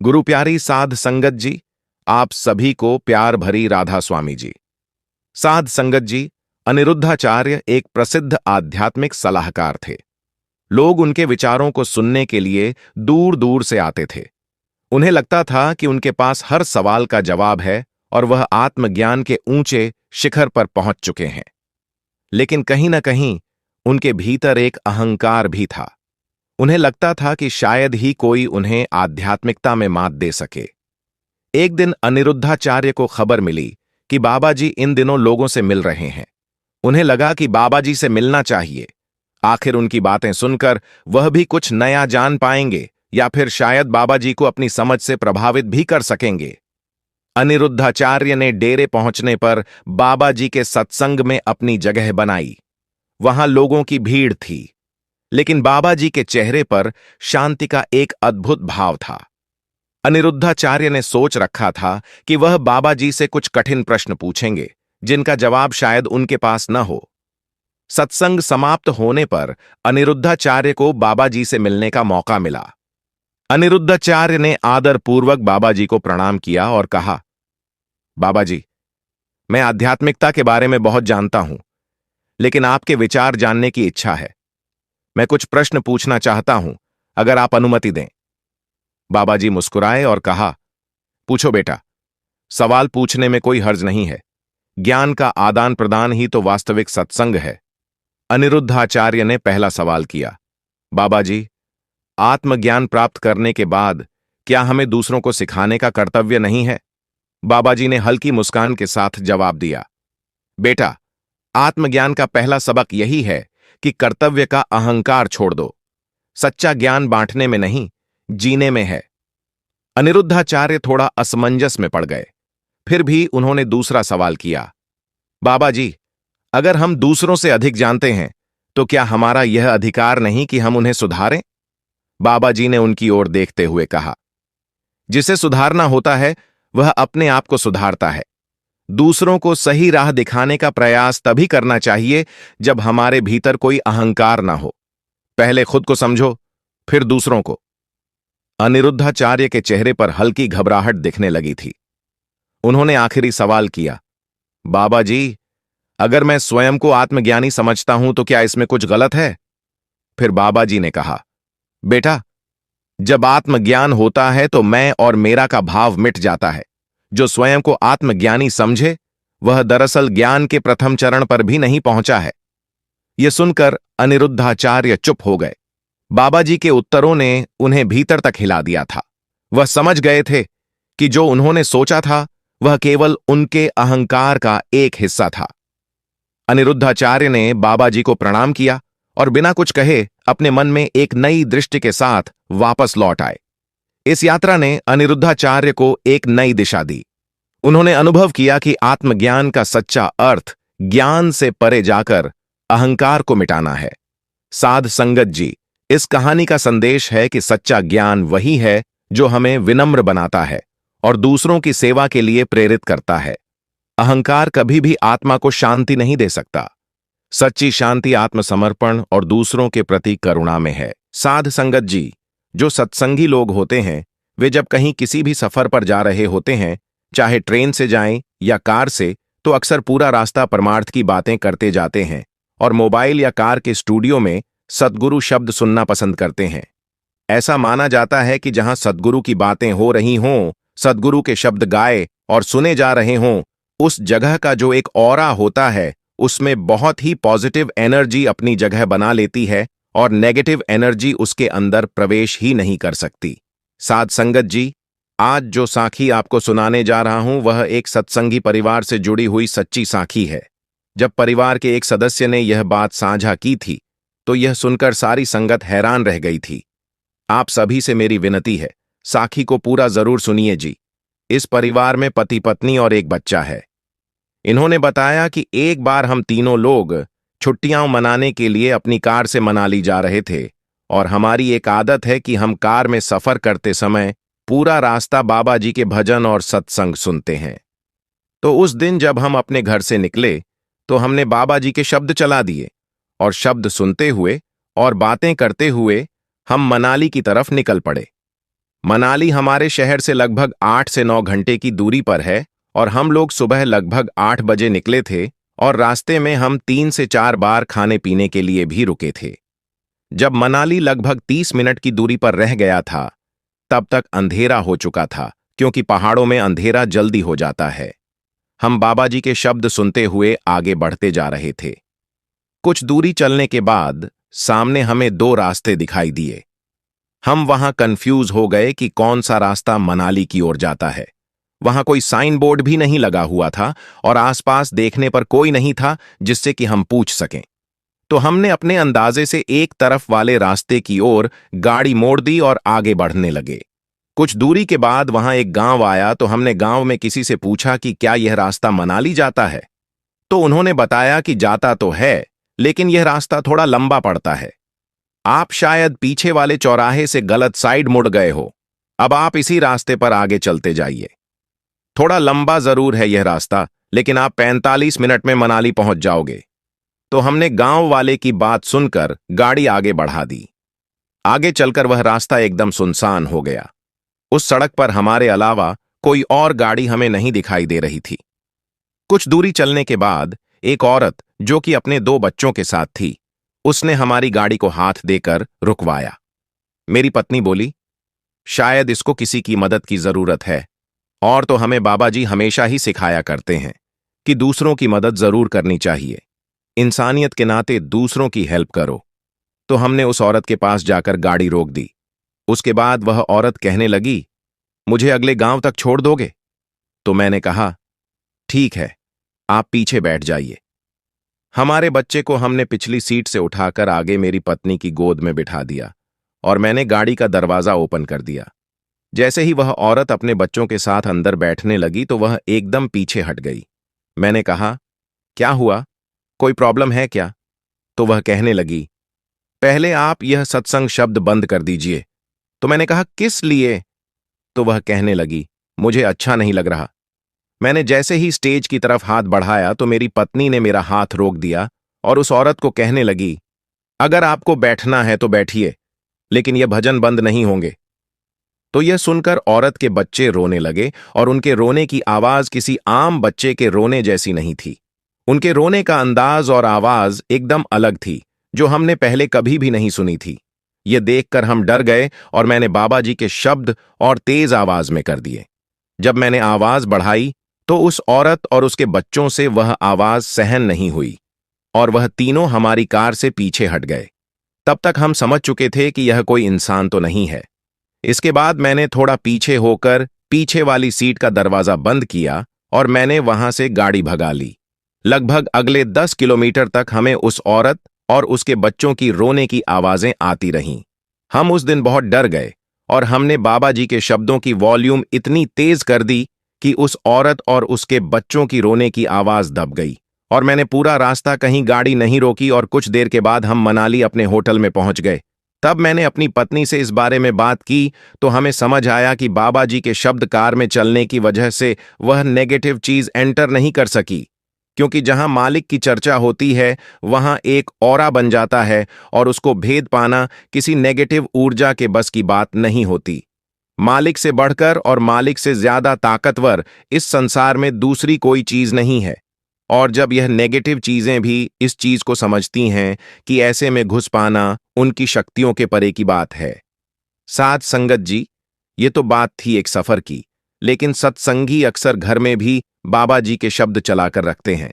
गुरु प्यारी साध संगत जी, आप सभी को प्यार भरी राधा स्वामी जी। साध संगत जी, अनिरुद्धाचार्य एक प्रसिद्ध आध्यात्मिक सलाहकार थे। लोग उनके विचारों को सुनने के लिए दूर दूर से आते थे। उन्हें लगता था कि उनके पास हर सवाल का जवाब है और वह आत्मज्ञान के ऊंचे शिखर पर पहुंच चुके हैं। लेकिन कहीं न कहीं उनके भीतर एक अहंकार भी था। उन्हें लगता था कि शायद ही कोई उन्हें आध्यात्मिकता में मात दे सके। एक दिन अनिरुद्धाचार्य को खबर मिली कि बाबा जी इन दिनों लोगों से मिल रहे हैं। उन्हें लगा कि बाबा जी से मिलना चाहिए। आखिर उनकी बातें सुनकर वह भी कुछ नया जान पाएंगे या फिर शायद बाबा जी को अपनी समझ से प्रभावित भी कर सकेंगे। अनिरुद्धाचार्य ने डेरे पहुंचने पर बाबा जी के सत्संग में अपनी जगह बनाई। वहां लोगों की भीड़ थी, लेकिन बाबा जी के चेहरे पर शांति का एक अद्भुत भाव था। अनिरुद्धाचार्य ने सोच रखा था कि वह बाबा जी से कुछ कठिन प्रश्न पूछेंगे, जिनका जवाब शायद उनके पास न हो। सत्संग समाप्त होने पर अनिरुद्धाचार्य को बाबा जी से मिलने का मौका मिला। अनिरुद्धाचार्य ने आदरपूर्वक बाबा जी को प्रणाम किया और कहा, बाबा जी, मैं आध्यात्मिकता के बारे में बहुत जानता हूं, लेकिन आपके विचार जानने की इच्छा है। मैं कुछ प्रश्न पूछना चाहता हूं, अगर आप अनुमति दें। बाबा जी मुस्कुराए और कहा, पूछो बेटा, सवाल पूछने में कोई हर्ज नहीं है। ज्ञान का आदान प्रदान ही तो वास्तविक सत्संग है। अनिरुद्धाचार्य ने पहला सवाल किया, बाबा जी, आत्मज्ञान प्राप्त करने के बाद क्या हमें दूसरों को सिखाने का कर्तव्य नहीं है? बाबा जी ने हल्की मुस्कान के साथ जवाब दिया, बेटा, आत्मज्ञान का पहला सबक यही है कि कर्तव्य का अहंकार छोड़ दो। सच्चा ज्ञान बांटने में नहीं, जीने में है। अनिरुद्धाचार्य थोड़ा असमंजस में पड़ गए। फिर भी उन्होंने दूसरा सवाल किया, बाबा जी, अगर हम दूसरों से अधिक जानते हैं तो क्या हमारा यह अधिकार नहीं कि हम उन्हें सुधारें? बाबा जी ने उनकी ओर देखते हुए कहा, जिसे सुधारना होता है वह अपने आप को सुधारता है। दूसरों को सही राह दिखाने का प्रयास तभी करना चाहिए जब हमारे भीतर कोई अहंकार ना हो। पहले खुद को समझो, फिर दूसरों को। अनिरुद्धाचार्य के चेहरे पर हल्की घबराहट दिखने लगी थी। उन्होंने आखिरी सवाल किया, बाबा जी, अगर मैं स्वयं को आत्मज्ञानी समझता हूं तो क्या इसमें कुछ गलत है? फिर बाबा जी ने कहा, बेटा, जब आत्मज्ञान होता है तो मैं और मेरा का भाव मिट जाता है। जो स्वयं को आत्मज्ञानी समझे वह दरअसल ज्ञान के प्रथम चरण पर भी नहीं पहुंचा है। यह सुनकर अनिरुद्धाचार्य चुप हो गए। बाबा जी के उत्तरों ने उन्हें भीतर तक हिला दिया था। वह समझ गए थे कि जो उन्होंने सोचा था वह केवल उनके अहंकार का एक हिस्सा था। अनिरुद्धाचार्य ने बाबा जी को प्रणाम किया और बिना कुछ कहे अपने मन में एक नई दृष्टि के साथ वापस लौट आए। इस यात्रा ने अनिरुद्धाचार्य को एक नई दिशा दी। उन्होंने अनुभव किया कि आत्मज्ञान का सच्चा अर्थ ज्ञान से परे जाकर अहंकार को मिटाना है। साध संगत जी, इस कहानी का संदेश है कि सच्चा ज्ञान वही है जो हमें विनम्र बनाता है और दूसरों की सेवा के लिए प्रेरित करता है। अहंकार कभी भी आत्मा को शांति नहीं दे सकता। सच्ची शांति आत्मसमर्पण और दूसरों के प्रति करुणा में है। साध संगत जी, जो सत्संगी लोग होते हैं वे जब कहीं किसी भी सफर पर जा रहे होते हैं, चाहे ट्रेन से जाएं या कार से, तो अक्सर पूरा रास्ता परमार्थ की बातें करते जाते हैं और मोबाइल या कार के स्टूडियो में सद्गुरु शब्द सुनना पसंद करते हैं। ऐसा माना जाता है कि जहां सद्गुरु की बातें हो रही हों, सद्गुरु के शब्द गाए और सुने जा रहे हों, उस जगह का जो एक ऑरा होता है उसमें बहुत ही पॉजिटिव एनर्जी अपनी जगह बना लेती है और नेगेटिव एनर्जी उसके अंदर प्रवेश ही नहीं कर सकती। साध संगत जी, आज जो साखी आपको सुनाने जा रहा हूं वह एक सत्संगी परिवार से जुड़ी हुई सच्ची साखी है। जब परिवार के एक सदस्य ने यह बात साझा की थी तो यह सुनकर सारी संगत हैरान रह गई थी। आप सभी से मेरी विनती है, साखी को पूरा जरूर सुनिए जी। इस परिवार में पति पत्नी और एक बच्चा है। इन्होंने बताया कि एक बार हम तीनों लोग छुट्टियां मनाने के लिए अपनी कार से मनाली जा रहे थे और हमारी एक आदत है कि हम कार में सफर करते समय पूरा रास्ता बाबा जी के भजन और सत्संग सुनते हैं। तो उस दिन जब हम अपने घर से निकले तो हमने बाबा जी के शब्द चला दिए और शब्द सुनते हुए और बातें करते हुए हम मनाली की तरफ निकल पड़े। मनाली हमारे शहर से लगभग 8 से 9 घंटे की दूरी पर है और हम लोग सुबह लगभग 8 बजे निकले थे और रास्ते में हम 3 से 4 बार खाने पीने के लिए भी रुके थे। जब मनाली लगभग 30 मिनट की दूरी पर रह गया था, तब तक अंधेरा हो चुका था, क्योंकि पहाड़ों में अंधेरा जल्दी हो जाता है। हम बाबा जी के शब्द सुनते हुए आगे बढ़ते जा रहे थे। कुछ दूरी चलने के बाद सामने हमें 2 रास्ते दिखाई दिए। हम वहां कंफ्यूज हो गए कि कौन सा रास्ता मनाली की ओर जाता है। वहां कोई साइन बोर्ड भी नहीं लगा हुआ था और आसपास देखने पर कोई नहीं था जिससे कि हम पूछ सकें। तो हमने अपने अंदाजे से एक तरफ वाले रास्ते की ओर गाड़ी मोड़ दी और आगे बढ़ने लगे। कुछ दूरी के बाद वहां एक गांव आया तो हमने गांव में किसी से पूछा कि क्या यह रास्ता मनाली जाता है। तो उन्होंने बताया कि जाता तो है, लेकिन यह रास्ता थोड़ा लंबा पड़ता है। आप शायद पीछे वाले चौराहे से गलत साइड मुड़ गए हो। अब आप इसी रास्ते पर आगे चलते जाइए। थोड़ा लंबा जरूर है यह रास्ता, लेकिन आप 45 मिनट में मनाली पहुंच जाओगे। तो हमने गांव वाले की बात सुनकर गाड़ी आगे बढ़ा दी। आगे चलकर वह रास्ता एकदम सुनसान हो गया। उस सड़क पर हमारे अलावा कोई और गाड़ी हमें नहीं दिखाई दे रही थी। कुछ दूरी चलने के बाद एक औरत जो कि अपने 2 बच्चों के साथ थी, उसने हमारी गाड़ी को हाथ देकर रुकवाया। मेरी पत्नी बोली, शायद इसको किसी की मदद की जरूरत है, और तो हमें बाबा जी हमेशा ही सिखाया करते हैं कि दूसरों की मदद जरूर करनी चाहिए। इंसानियत के नाते दूसरों की हेल्प करो। तो हमने उस औरत के पास जाकर गाड़ी रोक दी। उसके बाद वह औरत कहने लगी, मुझे अगले गांव तक छोड़ दोगे? तो मैंने कहा, ठीक है, आप पीछे बैठ जाइए। हमारे बच्चे को हमने पिछली सीट से उठाकर आगे मेरी पत्नी की गोद में बिठा दिया और मैंने गाड़ी का दरवाजा ओपन कर दिया। जैसे ही वह औरत अपने बच्चों के साथ अंदर बैठने लगी तो वह एकदम पीछे हट गई। मैंने कहा, क्या हुआ, कोई प्रॉब्लम है क्या? तो वह कहने लगी, पहले आप यह सत्संग शब्द बंद कर दीजिए। तो मैंने कहा, किस लिए? तो वह कहने लगी, मुझे अच्छा नहीं लग रहा। मैंने जैसे ही स्टेज की तरफ हाथ बढ़ाया तो मेरी पत्नी ने मेरा हाथ रोक दिया और उस औरत को कहने लगी, अगर आपको बैठना है तो बैठिए, लेकिन यह भजन बंद नहीं होंगे। तो यह सुनकर औरत के बच्चे रोने लगे और उनके रोने की आवाज किसी आम बच्चे के रोने जैसी नहीं थी। उनके रोने का अंदाज और आवाज एकदम अलग थी, जो हमने पहले कभी भी नहीं सुनी थी। यह देखकर हम डर गए और मैंने बाबा जी के शब्द और तेज आवाज में कर दिए। जब मैंने आवाज बढ़ाई तो उस औरत और उसके बच्चों से वह आवाज सहन नहीं हुई और वह तीनों हमारी कार से पीछे हट गए। तब तक हम समझ चुके थे कि यह कोई इंसान तो नहीं है। इसके बाद मैंने थोड़ा पीछे होकर पीछे वाली सीट का दरवाजा बंद किया और मैंने वहां से गाड़ी भगा ली। लगभग अगले 10 किलोमीटर तक हमें उस औरत और उसके बच्चों की रोने की आवाजें आती रहीं। हम उस दिन बहुत डर गए और हमने बाबा जी के शब्दों की वॉल्यूम इतनी तेज कर दी कि उस औरत और उसके बच्चों की रोने की आवाज दब गई और मैंने पूरा रास्ता कहीं गाड़ी नहीं रोकी और कुछ देर के बाद हम मनाली अपने होटल में पहुंच गए। तब मैंने अपनी पत्नी से इस बारे में बात की तो हमें समझ आया कि बाबा जी के शब्द कार में चलने की वजह से वह नेगेटिव चीज एंटर नहीं कर सकी, क्योंकि जहां मालिक की चर्चा होती है वहां एक ऑरा बन जाता है और उसको भेद पाना किसी नेगेटिव ऊर्जा के बस की बात नहीं होती। मालिक से बढ़कर और मालिक से ज्यादा ताकतवर इस संसार में दूसरी कोई चीज नहीं है। और जब यह नेगेटिव चीजें भी इस चीज को समझती हैं कि ऐसे में घुस पाना उनकी शक्तियों के परे की बात है। साथ संगत जी, ये तो बात थी एक सफर की, लेकिन सत्संगी अक्सर घर में भी बाबा जी के शब्द चलाकर रखते हैं।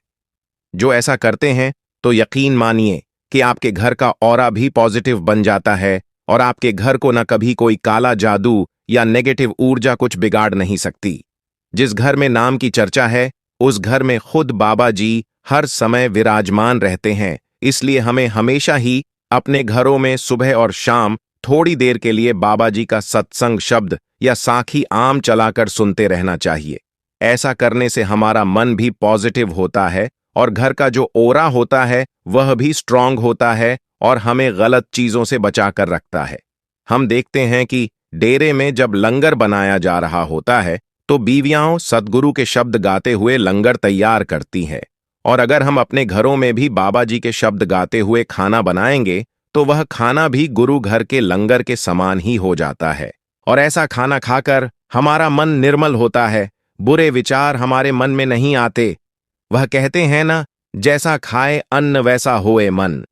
जो ऐसा करते हैं तो यकीन मानिए कि आपके घर का ऑरा भी पॉजिटिव बन जाता है और आपके घर को न कभी कोई काला जादू या नेगेटिव ऊर्जा कुछ बिगाड़ नहीं सकती। जिस घर में नाम की चर्चा है उस घर में खुद बाबा जी हर समय विराजमान रहते हैं। इसलिए हमें हमेशा ही अपने घरों में सुबह और शाम थोड़ी देर के लिए बाबा जी का सत्संग शब्द या साखी आम चलाकर सुनते रहना चाहिए। ऐसा करने से हमारा मन भी पॉजिटिव होता है और घर का जो ओरा होता है वह भी स्ट्रांग होता है और हमें गलत चीजों से बचाकर रखता है। हम देखते हैं कि डेरे में जब लंगर बनाया जा रहा होता है तो बीवियां सतगुरु के शब्द गाते हुए लंगर तैयार करती हैं, और अगर हम अपने घरों में भी बाबा जी के शब्द गाते हुए खाना बनाएंगे तो वह खाना भी गुरु घर के लंगर के समान ही हो जाता है और ऐसा खाना खाकर हमारा मन निर्मल होता है, बुरे विचार हमारे मन में नहीं आते। वह कहते हैं ना, जैसा खाए अन्न वैसा होए मन।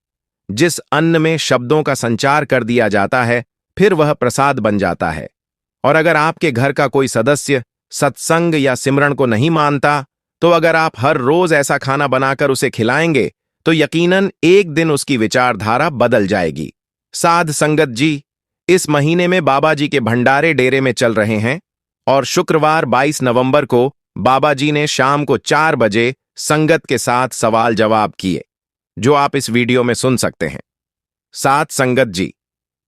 जिस अन्न में शब्दों का संचार कर दिया जाता है, फिर वह प्रसाद बन जाता है। और अगर आपके घर का कोई सदस्य सत्संग या सिमरन को नहीं मानता, तो अगर आप हर रोज ऐसा खाना बनाकर उसे खिलाएंगे तो यकीनन एक दिन उसकी विचारधारा बदल जाएगी। साध संगत जी, इस महीने में बाबा जी के भंडारे डेरे में चल रहे हैं और शुक्रवार 22 नवंबर को बाबा जी ने शाम को 4 बजे संगत के साथ सवाल जवाब किए, जो आप इस वीडियो में सुन सकते हैं। साथ संगत जी,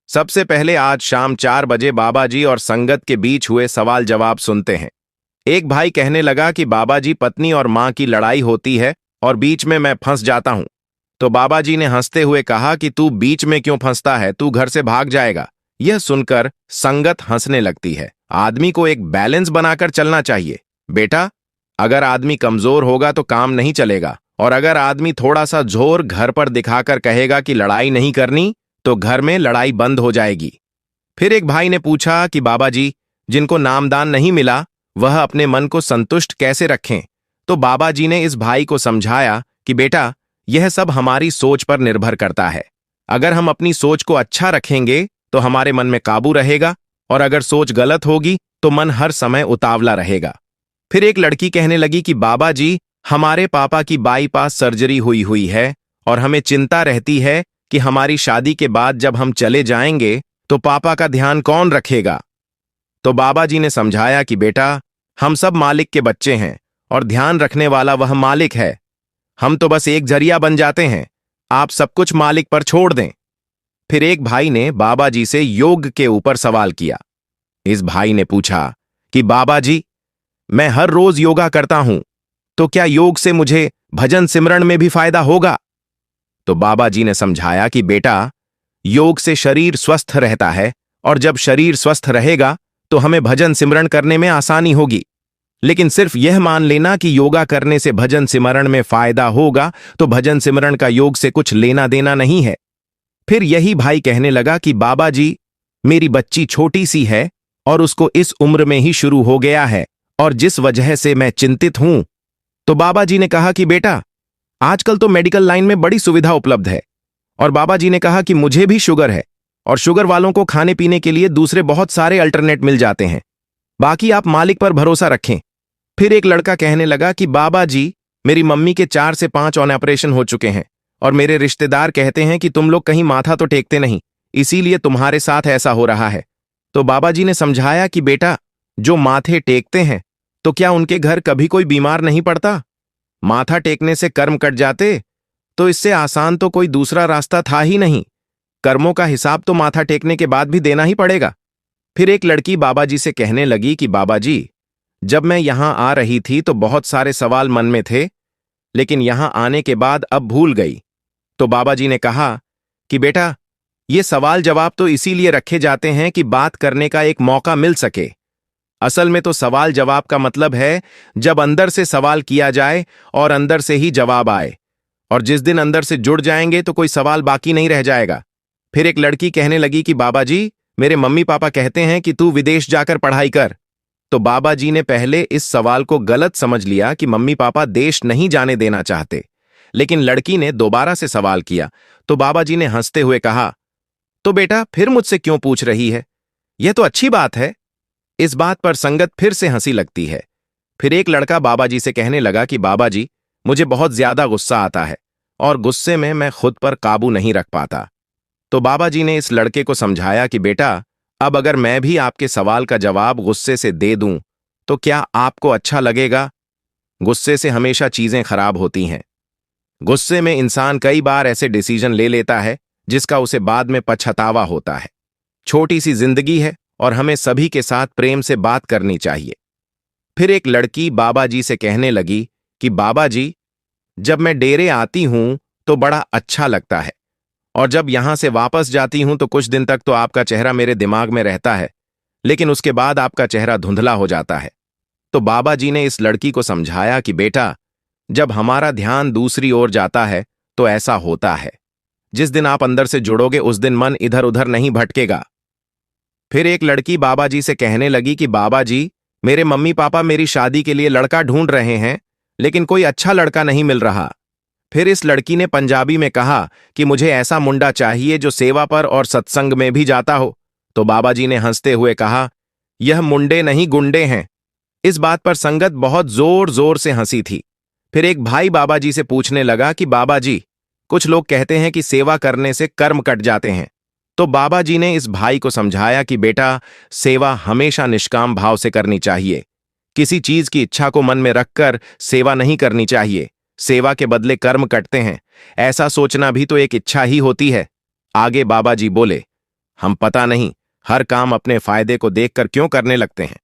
सबसे पहले आज शाम 4 बजे बाबा जी और संगत के बीच हुए सवाल जवाब सुनते हैं। एक भाई कहने लगा कि बाबा जी, पत्नी और मां की लड़ाई होती है और बीच में मैं फंस जाता हूं। तो बाबा जी ने हंसते हुए कहा कि तू बीच में क्यों फंसता है, तू घर से भाग जाएगा। यह सुनकर संगत हंसने लगती है। आदमी को एक बैलेंस बनाकर चलना चाहिए बेटा। अगर आदमी कमजोर होगा तो काम नहीं चलेगा, और अगर आदमी थोड़ा सा जोर घर पर दिखाकर कहेगा कि लड़ाई नहीं करनी, तो घर में लड़ाई बंद हो जाएगी। फिर एक भाई ने पूछा कि बाबा जी, जिनको नामदान नहीं मिला वह अपने मन को संतुष्ट कैसे रखें। तो बाबा जी ने इस भाई को समझाया कि बेटा, यह सब हमारी सोच पर निर्भर करता है। अगर हम अपनी सोच को अच्छा रखेंगे तो हमारे मन में काबू रहेगा, और अगर सोच गलत होगी तो मन हर समय उतावला रहेगा। फिर एक लड़की कहने लगी कि बाबा जी, हमारे पापा की बाईपास सर्जरी हुई है और हमें चिंता रहती है कि हमारी शादी के बाद जब हम चले जाएंगे तो पापा का ध्यान कौन रखेगा। तो बाबा जी ने समझाया कि बेटा, हम सब मालिक के बच्चे हैं और ध्यान रखने वाला वह मालिक है। हम तो बस एक जरिया बन जाते हैं, आप सब कुछ मालिक पर छोड़ दें। फिर एक भाई ने बाबा जी से योग के ऊपर सवाल किया। इस भाई ने पूछा कि बाबा जी, मैं हर रोज योगा करता हूं, तो क्या योग से मुझे भजन सिमरन में भी फायदा होगा। तो बाबा जी ने समझाया कि बेटा, योग से शरीर स्वस्थ रहता है, और जब शरीर स्वस्थ रहेगा तो हमें भजन सिमरन करने में आसानी होगी। लेकिन सिर्फ यह मान लेना कि योगा करने से भजन सिमरन में फायदा होगा, तो भजन सिमरन का योग से कुछ लेना देना नहीं है। फिर यही भाई कहने लगा कि बाबा जी, मेरी बच्ची छोटी सी है और उसको इस उम्र में ही शुरू हो गया है, और जिस वजह से मैं चिंतित हूं। तो बाबा जी ने कहा कि बेटा, आजकल तो मेडिकल लाइन में बड़ी सुविधा उपलब्ध है, और बाबा जी ने कहा कि मुझे भी शुगर है, और शुगर वालों को खाने पीने के लिए दूसरे बहुत सारे अल्टरनेट मिल जाते हैं। बाकी आप मालिक पर भरोसा रखें। फिर एक लड़का कहने लगा कि बाबा जी, मेरी मम्मी के 4 से 5 ऑपरेशन हो चुके हैं, और मेरे रिश्तेदार कहते हैं कि तुम लोग कहीं माथा तो टेकते नहीं, इसीलिए तुम्हारे साथ ऐसा हो रहा है। तो बाबा जी ने समझाया कि बेटा, जो माथे टेकते हैं तो क्या उनके घर कभी कोई बीमार नहीं पड़ता। माथा टेकने से कर्म कट जाते, तो इससे आसान तो कोई दूसरा रास्ता था ही नहीं। कर्मों का हिसाब तो माथा टेकने के बाद भी देना ही पड़ेगा। फिर एक लड़की बाबा जी से कहने लगी कि बाबा जी, जब मैं यहां आ रही थी तो बहुत सारे सवाल मन में थे, लेकिन यहां आने के बाद अब भूल गई। तो बाबा जी ने कहा कि बेटा, ये सवाल जवाब तो इसीलिए रखे जाते हैं कि बात करने का एक मौका मिल सके। असल में तो सवाल जवाब का मतलब है जब अंदर से सवाल किया जाए और अंदर से ही जवाब आए, और जिस दिन अंदर से जुड़ जाएंगे तो कोई सवाल बाकी नहीं रह जाएगा। फिर एक लड़की कहने लगी कि बाबा जी, मेरे मम्मी पापा कहते हैं कि तू विदेश जाकर पढ़ाई कर। तो बाबा जी ने पहले इस सवाल को गलत समझ लिया कि मम्मी पापा देश नहीं जाने देना चाहते, लेकिन लड़की ने दोबारा से सवाल किया तो बाबा जी ने हंसते हुए कहा, तो बेटा फिर मुझसे क्यों पूछ रही है, यह तो अच्छी बात है। इस बात पर संगत फिर से हंसी लगती है। फिर एक लड़का बाबा जी से कहने लगा कि बाबा जी, मुझे बहुत ज्यादा गुस्सा आता है, और गुस्से में मैं खुद पर काबू नहीं रख पाता। तो बाबा जी ने इस लड़के को समझाया कि बेटा, अब अगर मैं भी आपके सवाल का जवाब गुस्से से दे दूं तो क्या आपको अच्छा लगेगा। गुस्से से हमेशा चीजें खराब होती हैं। गुस्से में इंसान कई बार ऐसे डिसीजन ले लेता है जिसका उसे बाद में पछतावा होता है। छोटी सी जिंदगी है और हमें सभी के साथ प्रेम से बात करनी चाहिए। फिर एक लड़की बाबा जी से कहने लगी कि बाबा जी, जब मैं डेरे आती हूं तो बड़ा अच्छा लगता है, और जब यहां से वापस जाती हूं तो कुछ दिन तक तो आपका चेहरा मेरे दिमाग में रहता है, लेकिन उसके बाद आपका चेहरा धुंधला हो जाता है। तो बाबा जी ने इस लड़की को समझाया कि बेटा, जब हमारा ध्यान दूसरी ओर जाता है तो ऐसा होता है। जिस दिन आप अंदर से जुड़ोगे उस दिन मन इधर उधर नहीं भटकेगा। फिर एक लड़की बाबा जी से कहने लगी कि बाबा जी, मेरे मम्मी पापा मेरी शादी के लिए लड़का ढूंढ रहे हैं, लेकिन कोई अच्छा लड़का नहीं मिल रहा। फिर इस लड़की ने पंजाबी में कहा कि मुझे ऐसा मुंडा चाहिए जो सेवा पर और सत्संग में भी जाता हो। तो बाबा जी ने हंसते हुए कहा, यह मुंडे नहीं गुंडे हैं। इस बात पर संगत बहुत जोर जोर से हंसी थी। फिर एक भाई बाबा जी से पूछने लगा कि बाबा जी, कुछ लोग कहते हैं कि सेवा करने से कर्म कट जाते हैं। तो बाबा जी ने इस भाई को समझाया कि बेटा, सेवा हमेशा निष्काम भाव से करनी चाहिए। किसी चीज की इच्छा को मन में रखकर सेवा नहीं करनी चाहिए। सेवा के बदले कर्म कटते हैं, ऐसा सोचना भी तो एक इच्छा ही होती है। आगे बाबा जी बोले, हम पता नहीं हर काम अपने फायदे को देखकर क्यों करने लगते हैं।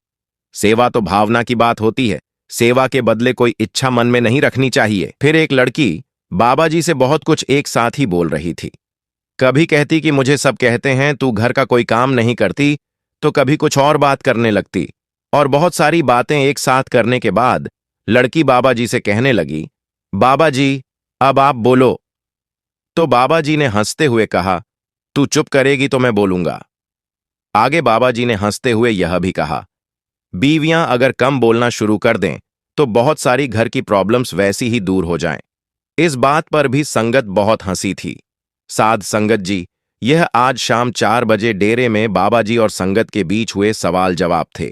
सेवा तो भावना की बात होती है। सेवा के बदले कोई इच्छा मन में नहीं रखनी चाहिए। फिर एक लड़की बाबा जी से बहुत कुछ एक साथ ही बोल रही थी। कभी कहती कि मुझे सब कहते हैं तू घर का कोई काम नहीं करती, तो कभी कुछ और बात करने लगती, और बहुत सारी बातें एक साथ करने के बाद लड़की बाबा जी से कहने लगी, बाबा जी, अब आप बोलो। तो बाबा जी ने हंसते हुए कहा, तू चुप करेगी तो मैं बोलूंगा। आगे बाबा जी ने हंसते हुए यह भी कहा, बीवियां अगर कम बोलना शुरू कर दें तो बहुत सारी घर की प्रॉब्लम्स वैसी ही दूर हो जाएं। इस बात पर भी संगत बहुत हंसी थी। साध संगत जी, यह आज शाम 4 बजे डेरे में बाबा जी और संगत के बीच हुए सवाल जवाब थे।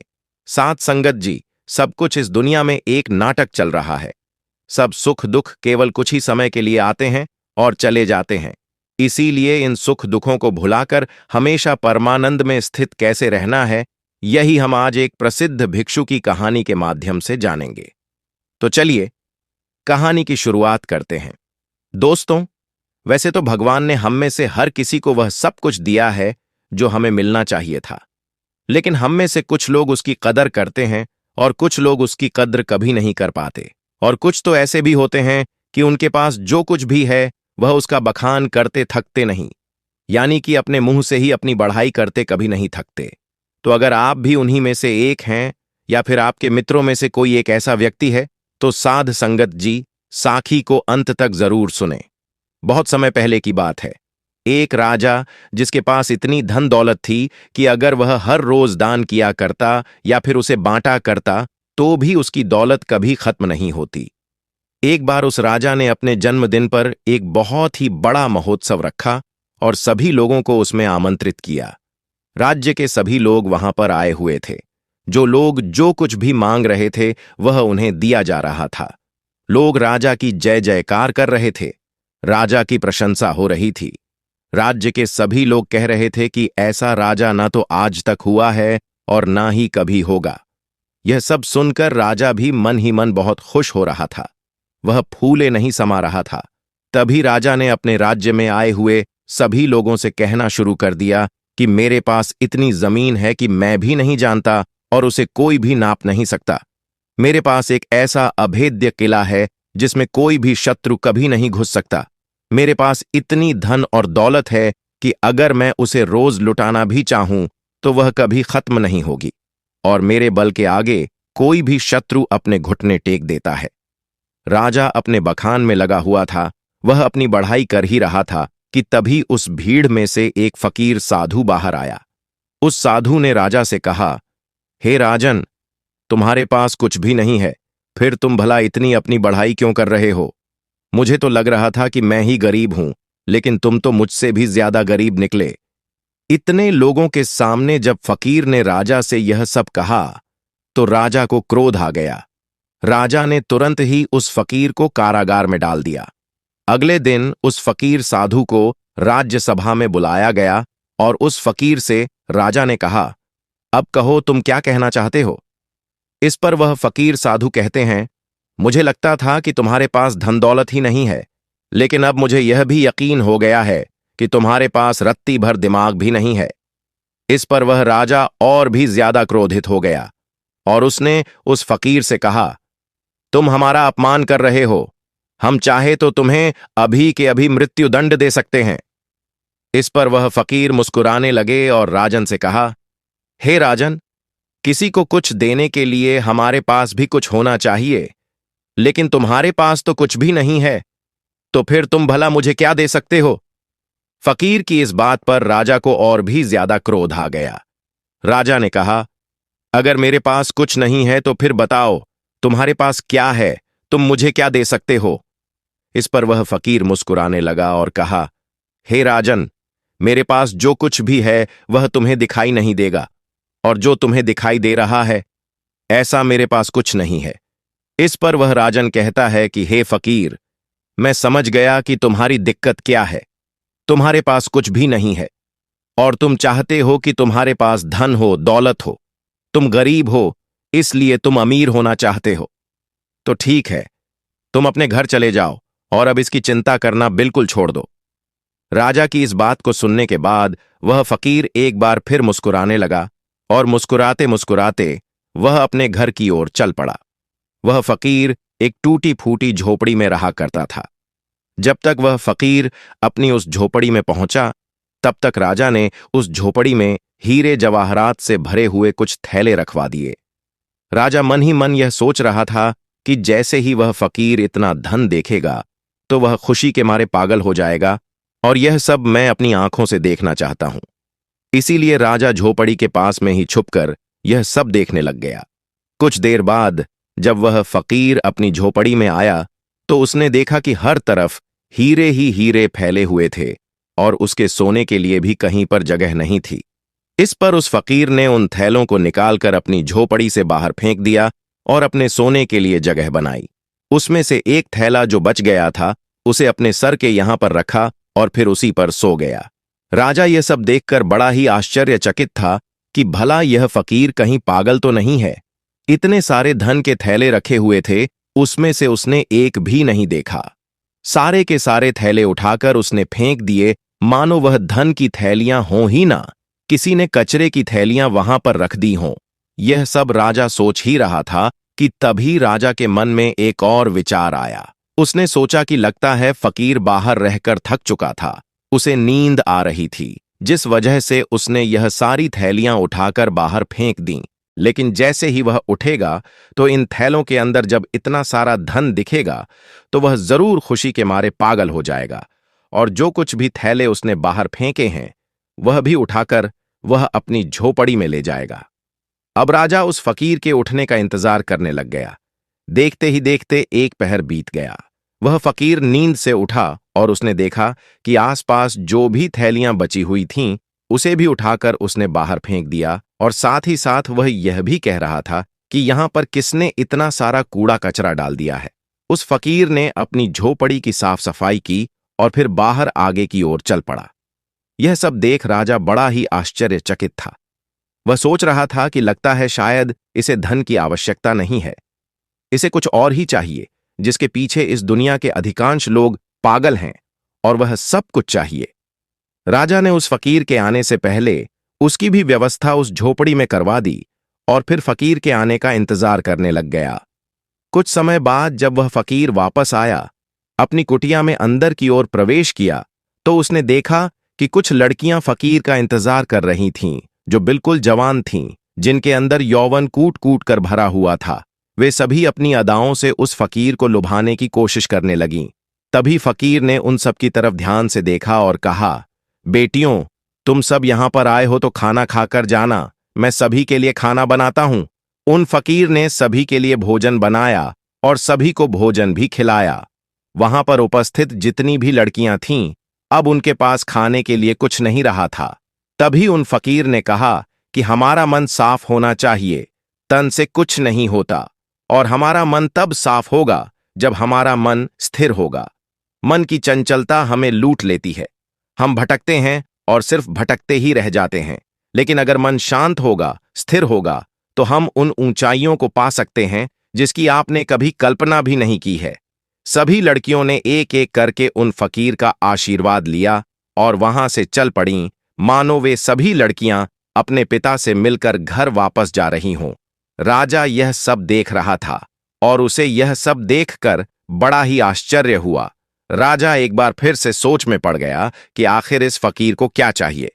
साध संगत जी, सब कुछ इस दुनिया में एक नाटक चल रहा है। सब सुख दुख केवल कुछ ही समय के लिए आते हैं और चले जाते हैं। इसीलिए इन सुख दुखों को भुलाकर हमेशा परमानंद में स्थित कैसे रहना है, यही हम आज एक प्रसिद्ध भिक्षु की कहानी के माध्यम से जानेंगे। तो चलिए कहानी की शुरुआत करते हैं। दोस्तों, वैसे तो भगवान ने हम में से हर किसी को वह सब कुछ दिया है जो हमें मिलना चाहिए था, लेकिन हम में से कुछ लोग उसकी कदर करते हैं और कुछ लोग उसकी कद्र कभी नहीं कर पाते। और कुछ तो ऐसे भी होते हैं कि उनके पास जो कुछ भी है वह उसका बखान करते थकते नहीं, यानी कि अपने मुंह से ही अपनी बढ़ाई करते कभी नहीं थकते। तो अगर आप भी उन्हीं में से एक हैं, या फिर आपके मित्रों में से कोई एक ऐसा व्यक्ति है, तो साध संगत जी साखी को अंत तक जरूर सुने। बहुत समय पहले की बात है। एक राजा जिसके पास इतनी धन दौलत थी कि अगर वह हर रोज दान किया करता या फिर उसे बांटा करता तो भी उसकी दौलत कभी खत्म नहीं होती। एक बार उस राजा ने अपने जन्मदिन पर एक बहुत ही बड़ा महोत्सव रखा और सभी लोगों को उसमें आमंत्रित किया। राज्य के सभी लोग वहां पर आए हुए थे। जो लोग जो कुछ भी मांग रहे थे वह उन्हें दिया जा रहा था। लोग राजा की जय जयकार कर रहे थे। राजा की प्रशंसा हो रही थी। राज्य के सभी लोग कह रहे थे कि ऐसा राजा ना तो आज तक हुआ है और ना ही कभी होगा। यह सब सुनकर राजा भी मन ही मन बहुत खुश हो रहा था। वह फूले नहीं समा रहा था। तभी राजा ने अपने राज्य में आए हुए सभी लोगों से कहना शुरू कर दिया कि मेरे पास इतनी जमीन है कि मैं भी नहीं जानता और उसे कोई भी नाप नहीं सकता। मेरे पास एक ऐसा अभेद्य किला है जिसमें कोई भी शत्रु कभी नहीं घुस सकता। मेरे पास इतनी धन और दौलत है कि अगर मैं उसे रोज लुटाना भी चाहूं तो वह कभी खत्म नहीं होगी, और मेरे बल के आगे कोई भी शत्रु अपने घुटने टेक देता है। राजा अपने बखान में लगा हुआ था। वह अपनी बढ़ाई कर ही रहा था कि तभी उस भीड़ में से एक फकीर साधु बाहर आया। उस साधु ने राजा से कहा, हे राजन, तुम्हारे पास कुछ भी नहीं है, फिर तुम भला इतनी अपनी बढ़ाई क्यों कर रहे हो? मुझे तो लग रहा था कि मैं ही गरीब हूं, लेकिन तुम तो मुझसे भी ज्यादा गरीब निकले। इतने लोगों के सामने जब फकीर ने राजा से यह सब कहा तो राजा को क्रोध आ गया। राजा ने तुरंत ही उस फकीर को कारागार में डाल दिया। अगले दिन उस फकीर साधु को राज्यसभा में बुलाया गया और उस फकीर से राजा ने कहा, अब कहो तुम क्या कहना चाहते हो? इस पर वह फकीर साधु कहते हैं, मुझे लगता था कि तुम्हारे पास धन दौलत ही नहीं है, लेकिन अब मुझे यह भी यकीन हो गया है कि तुम्हारे पास रत्ती भर दिमाग भी नहीं है। इस पर वह राजा और भी ज्यादा क्रोधित हो गया और उसने उस फकीर से कहा, तुम हमारा अपमान कर रहे हो। हम चाहे तो तुम्हें अभी के अभी मृत्युदंड दे सकते हैं। इस पर वह फकीर मुस्कुराने लगे और राजन से कहा, हे राजन, किसी को कुछ देने के लिए हमारे पास भी कुछ होना चाहिए, लेकिन तुम्हारे पास तो कुछ भी नहीं है, तो फिर तुम भला मुझे क्या दे सकते हो? फकीर की इस बात पर राजा को और भी ज्यादा क्रोध आ गया। राजा ने कहा, अगर मेरे पास कुछ नहीं है तो फिर बताओ, तुम्हारे पास क्या है? तुम मुझे क्या दे सकते हो? इस पर वह फकीर मुस्कुराने लगा और कहा, हे राजन, मेरे पास जो कुछ भी है वह तुम्हें दिखाई नहीं देगा, और जो तुम्हें दिखाई दे रहा है ऐसा मेरे पास कुछ नहीं है। इस पर वह राजन कहता है कि हे फकीर, मैं समझ गया कि तुम्हारी दिक्कत क्या है। तुम्हारे पास कुछ भी नहीं है और तुम चाहते हो कि तुम्हारे पास धन हो, दौलत हो। तुम गरीब हो, इसलिए तुम अमीर होना चाहते हो। तो ठीक है, तुम अपने घर चले जाओ और अब इसकी चिंता करना बिल्कुल छोड़ दो। राजा की इस बात को सुनने के बाद वह फकीर एक बार फिर मुस्कुराने लगा और मुस्कुराते मुस्कुराते वह अपने घर की ओर चल पड़ा। वह फकीर एक टूटी फूटी झोपड़ी में रहा करता था। जब तक वह फकीर अपनी उस झोपड़ी में पहुंचा, तब तक राजा ने उस झोपड़ी में हीरे जवाहरात से भरे हुए कुछ थैले रखवा दिए। राजा मन ही मन यह सोच रहा था कि जैसे ही वह फकीर इतना धन देखेगा तो वह खुशी के मारे पागल हो जाएगा, और यह सब मैं अपनी आंखों से देखना चाहता हूं। इसीलिए राजा झोपड़ी के पास में ही छुपकर यह सब देखने लग गया। कुछ देर बाद जब वह फकीर अपनी झोपड़ी में आया तो उसने देखा कि हर तरफ हीरे ही हीरे फैले हुए थे और उसके सोने के लिए भी कहीं पर जगह नहीं थी। इस पर उस फकीर ने उन थैलों को निकालकर अपनी झोपड़ी से बाहर फेंक दिया और अपने सोने के लिए जगह बनाई। उसमें से एक थैला जो बच गया था उसे अपने सर के यहां पर रखा और फिर उसी पर सो गया। राजा यह सब देखकर बड़ा ही आश्चर्यचकित था कि भला यह फकीर कहीं पागल तो नहीं है। इतने सारे धन के थैले रखे हुए थे, उसमें से उसने एक भी नहीं देखा। सारे के सारे थैले उठाकर उसने फेंक दिए, मानो वह धन की थैलियां हों ही ना, किसी ने कचरे की थैलियां वहां पर रख दी हों। यह सब राजा सोच ही रहा था कि तभी राजा के मन में एक और विचार आया। उसने सोचा कि लगता है फकीर बाहर रहकर थक चुका था, उसे नींद आ रही थी, जिस वजह से उसने यह सारी थैलियां उठाकर बाहर फेंक दीं। लेकिन जैसे ही वह उठेगा तो इन थैलों के अंदर जब इतना सारा धन दिखेगा तो वह जरूर खुशी के मारे पागल हो जाएगा, और जो कुछ भी थैले उसने बाहर फेंके हैं वह भी उठाकर वह अपनी झोपड़ी में ले जाएगा। अब राजा उस फकीर के उठने का इंतजार करने लग गया। देखते ही देखते एक पहर बीत गया। वह फकीर नींद से उठा और उसने देखा कि आसपास जो भी थैलियां बची हुई थीं उसे भी उठाकर उसने बाहर फेंक दिया, और साथ ही साथ वह यह भी कह रहा था कि यहां पर किसने इतना सारा कूड़ा कचरा डाल दिया है। उस फकीर ने अपनी झोपड़ी की साफ सफाई की और फिर बाहर आगे की ओर चल पड़ा। यह सब देख राजा बड़ा ही आश्चर्यचकित था। वह सोच रहा था कि लगता है शायद इसे धन की आवश्यकता नहीं है, इसे कुछ और ही चाहिए, जिसके पीछे इस दुनिया के अधिकांश लोग पागल हैं, और वह सब कुछ चाहिए। राजा ने उस फकीर के आने से पहले उसकी भी व्यवस्था उस झोपड़ी में करवा दी और फिर फकीर के आने का इंतजार करने लग गया। कुछ समय बाद जब वह फकीर वापस आया, अपनी कुटिया में अंदर की ओर प्रवेश किया, तो उसने देखा कि कुछ लड़कियां फकीर का इंतजार कर रही थीं, जो बिल्कुल जवान थीं, जिनके अंदर यौवन कूट कूट कर भरा हुआ था। वे सभी अपनी अदाओं से उस फकीर को लुभाने की कोशिश करने लगीं। तभी फकीर ने उन सब की तरफ ध्यान से देखा और कहा, बेटियों, तुम सब यहां पर आए हो तो खाना खाकर जाना, मैं सभी के लिए खाना बनाता हूं। उन फकीर ने सभी के लिए भोजन बनाया और सभी को भोजन भी खिलाया। वहां पर उपस्थित जितनी भी लड़कियां थीं, अब उनके पास खाने के लिए कुछ नहीं रहा था। तभी उन फकीर ने कहा कि हमारा मन साफ होना चाहिए, तन से कुछ नहीं होता, और हमारा मन तब साफ होगा जब हमारा मन स्थिर होगा। मन की चंचलता हमें लूट लेती है, हम भटकते हैं और सिर्फ भटकते ही रह जाते हैं। लेकिन अगर मन शांत होगा, स्थिर होगा, तो हम उन ऊंचाइयों को पा सकते हैं जिसकी आपने कभी कल्पना भी नहीं की है। सभी लड़कियों ने एक एक करके उन फकीर का आशीर्वाद लिया और वहां से चल पड़ीं, मानो वे सभी लड़कियां अपने पिता से मिलकर घर वापस जा रही हों। राजा यह सब देख रहा था और उसे यह सब देखकर बड़ा ही आश्चर्य हुआ। राजा एक बार फिर से सोच में पड़ गया कि आखिर इस फकीर को क्या चाहिए।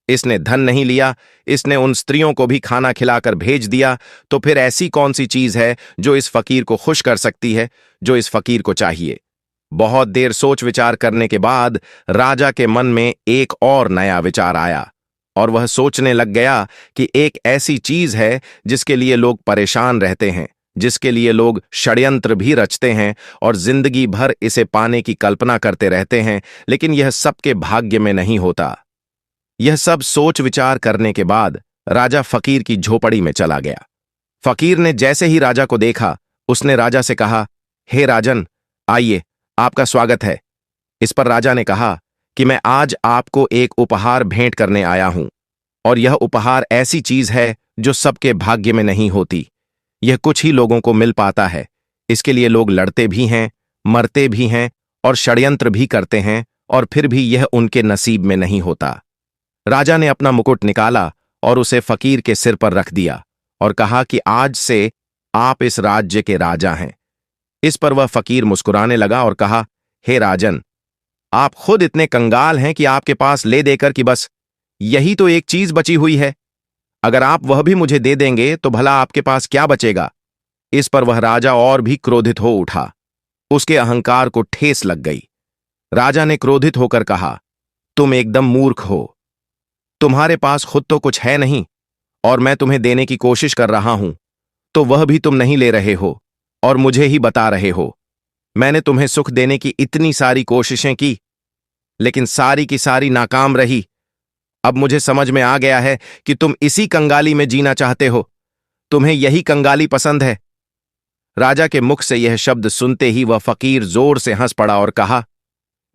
इसने धन नहीं लिया, इसने उन स्त्रियों को भी खाना खिलाकर भेज दिया, तो फिर ऐसी कौन सी चीज है जो इस फकीर को खुश कर सकती है, जो इस फकीर को चाहिए। बहुत देर सोच विचार करने के बाद राजा के मन में एक और नया विचार आया। और वह सोचने लग गया कि एक ऐसी चीज है जिसके लिए लोग परेशान रहते हैं, जिसके लिए लोग षड्यंत्र भी रचते हैं और जिंदगी भर इसे पाने की कल्पना करते रहते हैं, लेकिन यह सबके भाग्य में नहीं होता। यह सब सोच विचार करने के बाद राजा फकीर की झोपड़ी में चला गया। फकीर ने जैसे ही राजा को देखा, उसने राजा से कहा, हे राजन, आइए, आपका स्वागत है। इस पर राजा ने कहा कि मैं आज आपको एक उपहार भेंट करने आया हूं, और यह उपहार ऐसी चीज है जो सबके भाग्य में नहीं होती। यह कुछ ही लोगों को मिल पाता है। इसके लिए लोग लड़ते भी हैं, मरते भी हैं और षड्यंत्र भी करते हैं, और फिर भी यह उनके नसीब में नहीं होता। राजा ने अपना मुकुट निकाला और उसे फकीर के सिर पर रख दिया और कहा कि आज से आप इस राज्य के राजा हैं। इस पर वह फकीर मुस्कुराने लगा और कहा, हे राजन, आप खुद इतने कंगाल हैं कि आपके पास ले देकर कि बस यही तो एक चीज बची हुई है। अगर आप वह भी मुझे दे देंगे तो भला आपके पास क्या बचेगा। इस पर वह राजा और भी क्रोधित हो उठा। उसके अहंकार को ठेस लग गई। राजा ने क्रोधित होकर कहा, तुम एकदम मूर्ख हो। तुम्हारे पास खुद तो कुछ है नहीं, और मैं तुम्हें देने की कोशिश कर रहा हूं तो वह भी तुम नहीं ले रहे हो और मुझे ही बता रहे हो। मैंने तुम्हें सुख देने की इतनी सारी कोशिशें की, लेकिन सारी की सारी नाकाम रही। अब मुझे समझ में आ गया है कि तुम इसी कंगाली में जीना चाहते हो। तुम्हें यही कंगाली पसंद है। राजा के मुख से यह शब्द सुनते ही वह फकीर जोर से हंस पड़ा और कहा,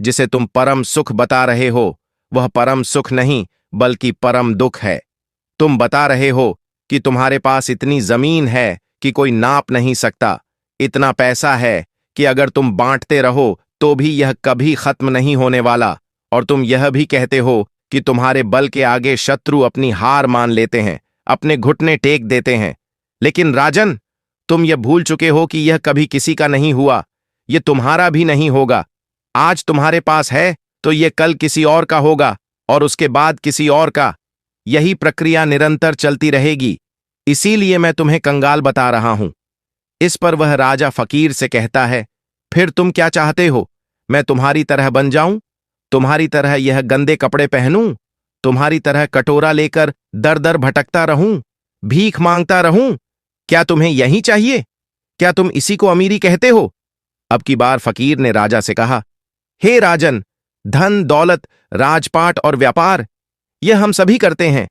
जिसे तुम परम सुख बता रहे हो वह परम सुख नहीं बल्कि परम दुख है। तुम बता रहे हो कि तुम्हारे पास इतनी जमीन है कि कोई नाप नहीं सकता, इतना पैसा है कि अगर तुम बांटते रहो तो भी यह कभी खत्म नहीं होने वाला, और तुम यह भी कहते हो कि तुम्हारे बल के आगे शत्रु अपनी हार मान लेते हैं, अपने घुटने टेक देते हैं। लेकिन राजन, तुम यह भूल चुके हो कि यह कभी किसी का नहीं हुआ, यह तुम्हारा भी नहीं होगा। आज तुम्हारे पास है तो यह कल किसी और का होगा और उसके बाद किसी और का। यही प्रक्रिया निरंतर चलती रहेगी। इसीलिए मैं तुम्हें कंगाल बता रहा हूं। इस पर वह राजा फकीर से कहता है, फिर तुम क्या चाहते हो? मैं तुम्हारी तरह बन जाऊं? तुम्हारी तरह यह गंदे कपड़े पहनूं? तुम्हारी तरह कटोरा लेकर दर दर भटकता रहूं, भीख मांगता रहूं? क्या तुम्हें यही चाहिए? क्या तुम इसी को अमीरी कहते हो? अब की बार फकीर ने राजा से कहा, हे राजन, धन दौलत, राजपाट और व्यापार यह हम सभी करते हैं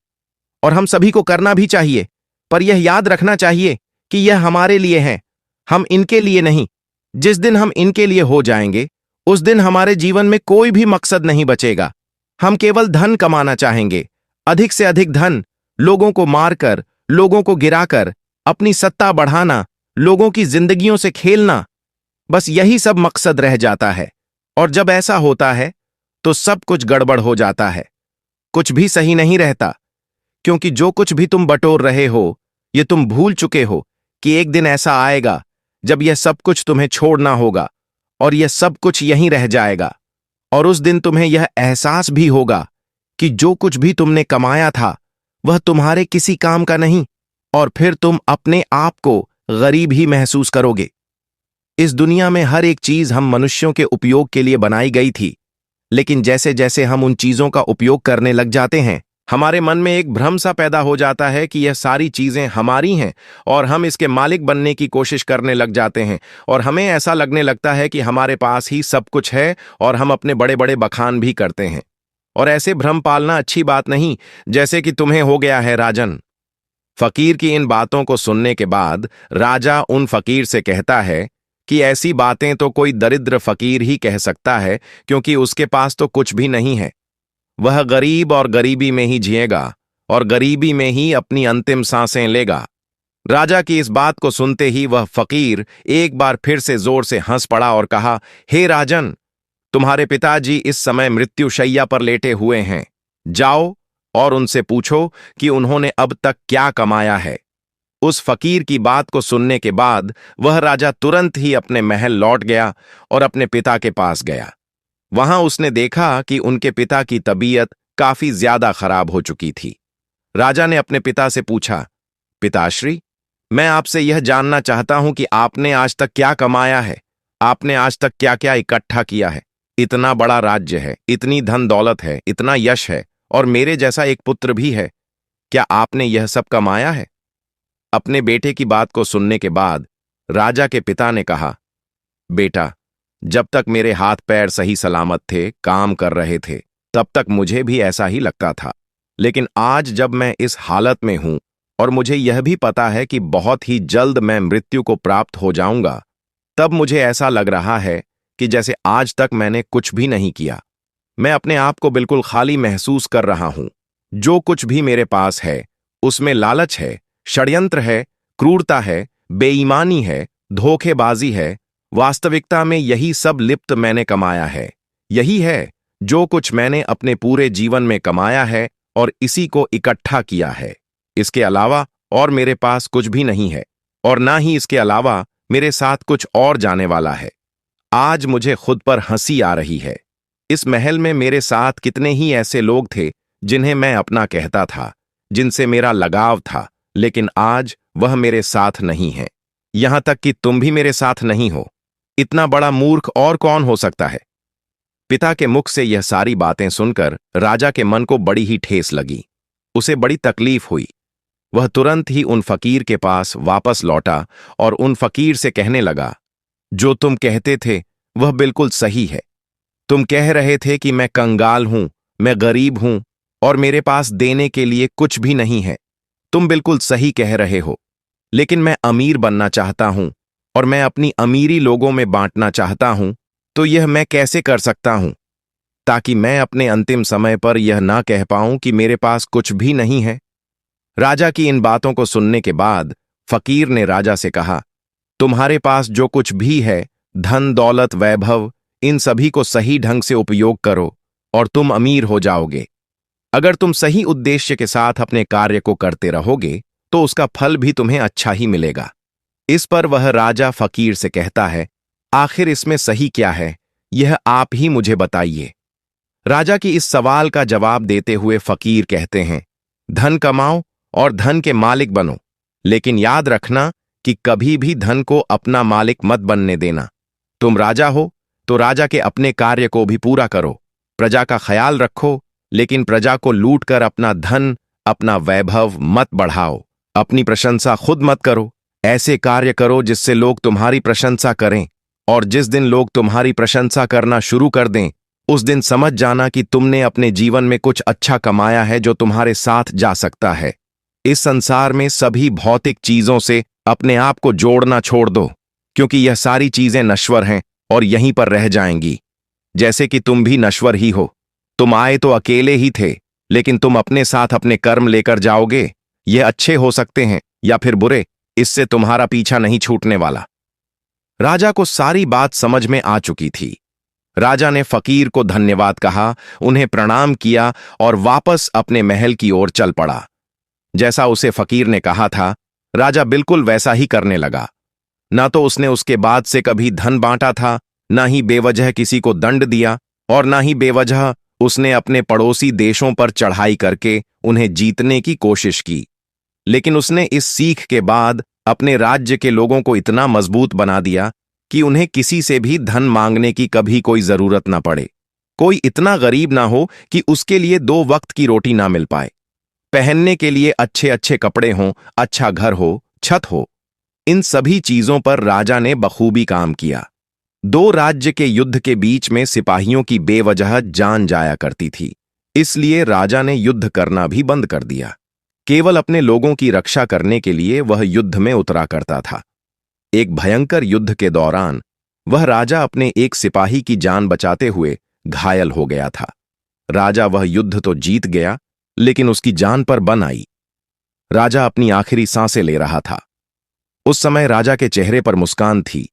और हम सभी को करना भी चाहिए, पर यह याद रखना चाहिए कि यह हमारे लिए है, हम इनके लिए नहीं। जिस दिन हम इनके लिए हो जाएंगे उस दिन हमारे जीवन में कोई भी मकसद नहीं बचेगा। हम केवल धन कमाना चाहेंगे, अधिक से अधिक धन, लोगों को मारकर, लोगों को गिराकर, अपनी सत्ता बढ़ाना, लोगों की जिंदगियों से खेलना, बस यही सब मकसद रह जाता है। और जब ऐसा होता है तो सब कुछ गड़बड़ हो जाता है, कुछ भी सही नहीं रहता, क्योंकि जो कुछ भी तुम बटोर रहे हो ये तुम भूल चुके हो कि एक दिन ऐसा आएगा जब यह सब कुछ तुम्हें छोड़ना होगा और यह सब कुछ यहीं रह जाएगा। और उस दिन तुम्हें यह एहसास भी होगा कि जो कुछ भी तुमने कमाया था वह तुम्हारे किसी काम का नहीं, और फिर तुम अपने आप को गरीब ही महसूस करोगे। इस दुनिया में हर एक चीज हम मनुष्यों के उपयोग के लिए बनाई गई थी, लेकिन जैसे जैसे हम उन चीजों का उपयोग करने लग जाते हैं हमारे मन में एक भ्रम सा पैदा हो जाता है कि यह सारी चीजें हमारी हैं, और हम इसके मालिक बनने की कोशिश करने लग जाते हैं, और हमें ऐसा लगने लगता है कि हमारे पास ही सब कुछ है, और हम अपने बड़े बड़े बखान भी करते हैं। और ऐसे भ्रम पालना अच्छी बात नहीं, जैसे कि तुम्हें हो गया है राजन। फकीर की इन बातों को सुनने के बाद राजा उन फकीर से कहता है कि ऐसी बातें तो कोई दरिद्र फकीर ही कह सकता है, क्योंकि उसके पास तो कुछ भी नहीं है। वह गरीब और गरीबी में ही जिएगा और गरीबी में ही अपनी अंतिम सांसें लेगा। राजा की इस बात को सुनते ही वह फकीर एक बार फिर से जोर से हंस पड़ा और कहा, हे राजन, तुम्हारे पिताजी इस समय मृत्युशैया पर लेटे हुए हैं। जाओ और उनसे पूछो कि उन्होंने अब तक क्या कमाया है। उस फकीर की बात को सुनने के बाद वह राजा तुरंत ही अपने महल लौट गया और अपने पिता के पास गया। वहां उसने देखा कि उनके पिता की तबीयत काफी ज्यादा खराब हो चुकी थी। राजा ने अपने पिता से पूछा, पिताश्री, मैं आपसे यह जानना चाहता हूं कि आपने आज तक क्या कमाया है, आपने आज तक क्या क्या इकट्ठा किया है। इतना बड़ा राज्य है, इतनी धन दौलत है, इतना यश है, और मेरे जैसा एक पुत्र भी है। क्या आपने यह सब कमाया है? अपने बेटे की बात को सुनने के बाद राजा के पिता ने कहा, बेटा, जब तक मेरे हाथ पैर सही सलामत थे, काम कर रहे थे, तब तक मुझे भी ऐसा ही लगता था। लेकिन आज जब मैं इस हालत में हूं और मुझे यह भी पता है कि बहुत ही जल्द मैं मृत्यु को प्राप्त हो जाऊंगा, तब मुझे ऐसा लग रहा है कि जैसे आज तक मैंने कुछ भी नहीं किया। मैं अपने आप को बिल्कुल खाली महसूस कर रहा हूं। जो कुछ भी मेरे पास है उसमें लालच है, षड्यंत्र है, क्रूरता है, बेईमानी है, धोखेबाजी है। वास्तविकता में यही सब लिप्त मैंने कमाया है। यही है जो कुछ मैंने अपने पूरे जीवन में कमाया है और इसी को इकट्ठा किया है। इसके अलावा और मेरे पास कुछ भी नहीं है और ना ही इसके अलावा मेरे साथ कुछ और जाने वाला है। आज मुझे खुद पर हंसी आ रही है। इस महल में मेरे साथ कितने ही ऐसे लोग थे जिन्हें मैं अपना कहता था, जिनसे मेरा लगाव था, लेकिन आज वह मेरे साथ नहीं है। यहां तक कि तुम भी मेरे साथ नहीं हो। इतना बड़ा मूर्ख और कौन हो सकता है? पिता के मुख से यह सारी बातें सुनकर राजा के मन को बड़ी ही ठेस लगी। उसे बड़ी तकलीफ हुई। वह तुरंत ही उन फकीर के पास वापस लौटा और उन फकीर से कहने लगा, जो तुम कहते थे वह बिल्कुल सही है। तुम कह रहे थे कि मैं कंगाल हूं, मैं गरीब हूं और मेरे पास देने के लिए कुछ भी नहीं है। तुम बिल्कुल सही कह रहे हो, लेकिन मैं अमीर बनना चाहता हूं और मैं अपनी अमीरी लोगों में बांटना चाहता हूं। तो यह मैं कैसे कर सकता हूं, ताकि मैं अपने अंतिम समय पर यह ना कह पाऊं कि मेरे पास कुछ भी नहीं है? राजा की इन बातों को सुनने के बाद फकीर ने राजा से कहा, तुम्हारे पास जो कुछ भी है, धन दौलत वैभव, इन सभी को सही ढंग से उपयोग करो और तुम अमीर हो जाओगे। अगर तुम सही उद्देश्य के साथ अपने कार्य को करते रहोगे तो उसका फल भी तुम्हें अच्छा ही मिलेगा। इस पर वह राजा फकीर से कहता है, आखिर इसमें सही क्या है, यह आप ही मुझे बताइए। राजा की इस सवाल का जवाब देते हुए फकीर कहते हैं, धन कमाओ और धन के मालिक बनो, लेकिन याद रखना कि कभी भी धन को अपना मालिक मत बनने देना। तुम राजा हो तो राजा के अपने कार्य को भी पूरा करो, प्रजा का ख्याल रखो, लेकिन प्रजा को लूट कर अपना धन, अपना वैभव मत बढ़ाओ। अपनी प्रशंसा खुद मत करो। ऐसे कार्य करो जिससे लोग तुम्हारी प्रशंसा करें, और जिस दिन लोग तुम्हारी प्रशंसा करना शुरू कर दें, उस दिन समझ जाना कि तुमने अपने जीवन में कुछ अच्छा कमाया है जो तुम्हारे साथ जा सकता है। इस संसार में सभी भौतिक चीजों से अपने आप को जोड़ना छोड़ दो, क्योंकि यह सारी चीजें नश्वर हैं और यहीं पर रह जाएंगी, जैसे कि तुम भी नश्वर ही हो। तुम आए तो अकेले ही थे, लेकिन तुम अपने साथ अपने कर्म लेकर जाओगे। ये अच्छे हो सकते हैं या फिर बुरे, इससे तुम्हारा पीछा नहीं छूटने वाला। राजा को सारी बात समझ में आ चुकी थी। राजा ने फकीर को धन्यवाद कहा, उन्हें प्रणाम किया और वापस अपने महल की ओर चल पड़ा। जैसा उसे फकीर ने कहा था, राजा बिल्कुल वैसा ही करने लगा। ना तो उसने उसके बाद से कभी धन बांटा था, ना ही बेवजह किसी को दंड दिया, और ना ही बेवजह उसने अपने पड़ोसी देशों पर चढ़ाई करके उन्हें जीतने की कोशिश की। लेकिन उसने इस सीख के बाद अपने राज्य के लोगों को इतना मजबूत बना दिया कि उन्हें किसी से भी धन मांगने की कभी कोई जरूरत ना पड़े। कोई इतना गरीब ना हो कि उसके लिए 2 वक्त की रोटी ना मिल पाए। पहनने के लिए अच्छे अच्छे कपड़े हों, अच्छा घर हो, छत हो। इन सभी चीजों पर राजा ने बखूबी काम किया। 2 राज्य के युद्ध के बीच में सिपाहियों की बेवजह जान जाया करती थी, इसलिए राजा ने युद्ध करना भी बंद कर दिया। केवल अपने लोगों की रक्षा करने के लिए वह युद्ध में उतरा करता था। एक भयंकर युद्ध के दौरान वह राजा अपने एक सिपाही की जान बचाते हुए घायल हो गया था। राजा वह युद्ध तो जीत गया, लेकिन उसकी जान पर बन आई। राजा अपनी आखिरी सांसें ले रहा था। उस समय राजा के चेहरे पर मुस्कान थी।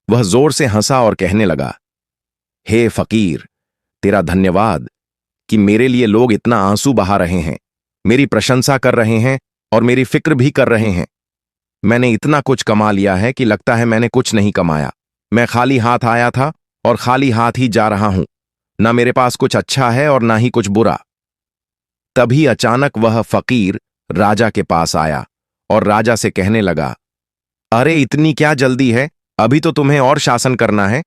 वह जोर से हंसा और कहने लगा, हे फकीर, तेरा धन्यवाद कि मेरे लिए लोग इतना आंसू बहा रहे हैं, मेरी प्रशंसा कर रहे हैं और मेरी फिक्र भी कर रहे हैं। मैंने इतना कुछ कमा लिया है कि लगता है मैंने कुछ नहीं कमाया। मैं खाली हाथ आया था और खाली हाथ ही जा रहा हूं। ना मेरे पास कुछ अच्छा है और ना ही कुछ बुरा। तभी अचानक वह फकीर राजा के पास आया और राजा से कहने लगा, अरे इतनी क्या जल्दी है, अभी तो तुम्हें और शासन करना है।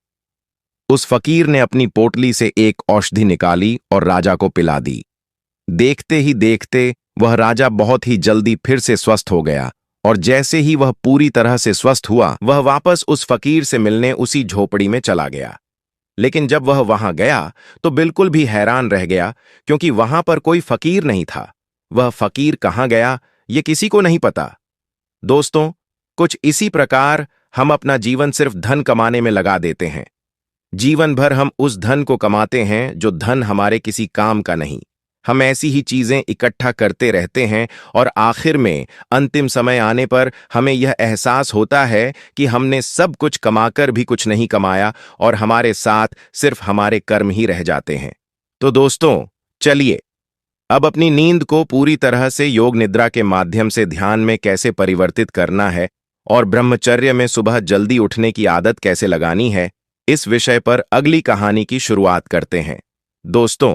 उस फकीर ने अपनी पोटली से एक औषधि निकाली और राजा को पिला दी। देखते ही देखते वह राजा बहुत ही जल्दी फिर से स्वस्थ हो गया, और जैसे ही वह पूरी तरह से स्वस्थ हुआ, वह वापस उस फकीर से मिलने उसी झोपड़ी में चला गया। लेकिन जब वह वहां गया तो बिल्कुल भी हैरान रह गया, क्योंकि वहां पर कोई फकीर नहीं था। वह फकीर कहाँ गया, ये किसी को नहीं पता। दोस्तों, कुछ इसी प्रकार हम अपना जीवन सिर्फ धन कमाने में लगा देते हैं। जीवन भर हम उस धन को कमाते हैं जो धन हमारे किसी काम का नहीं। हम ऐसी ही चीजें इकट्ठा करते रहते हैं, और आखिर में अंतिम समय आने पर हमें यह एहसास होता है कि हमने सब कुछ कमाकर भी कुछ नहीं कमाया, और हमारे साथ सिर्फ हमारे कर्म ही रह जाते हैं। तो दोस्तों, चलिए अब अपनी नींद को पूरी तरह से योग निद्रा के माध्यम से ध्यान में कैसे परिवर्तित करना है, और ब्रह्मचर्य में सुबह जल्दी उठने की आदत कैसे लगानी है, इस विषय पर अगली कहानी की शुरुआत करते हैं। दोस्तों,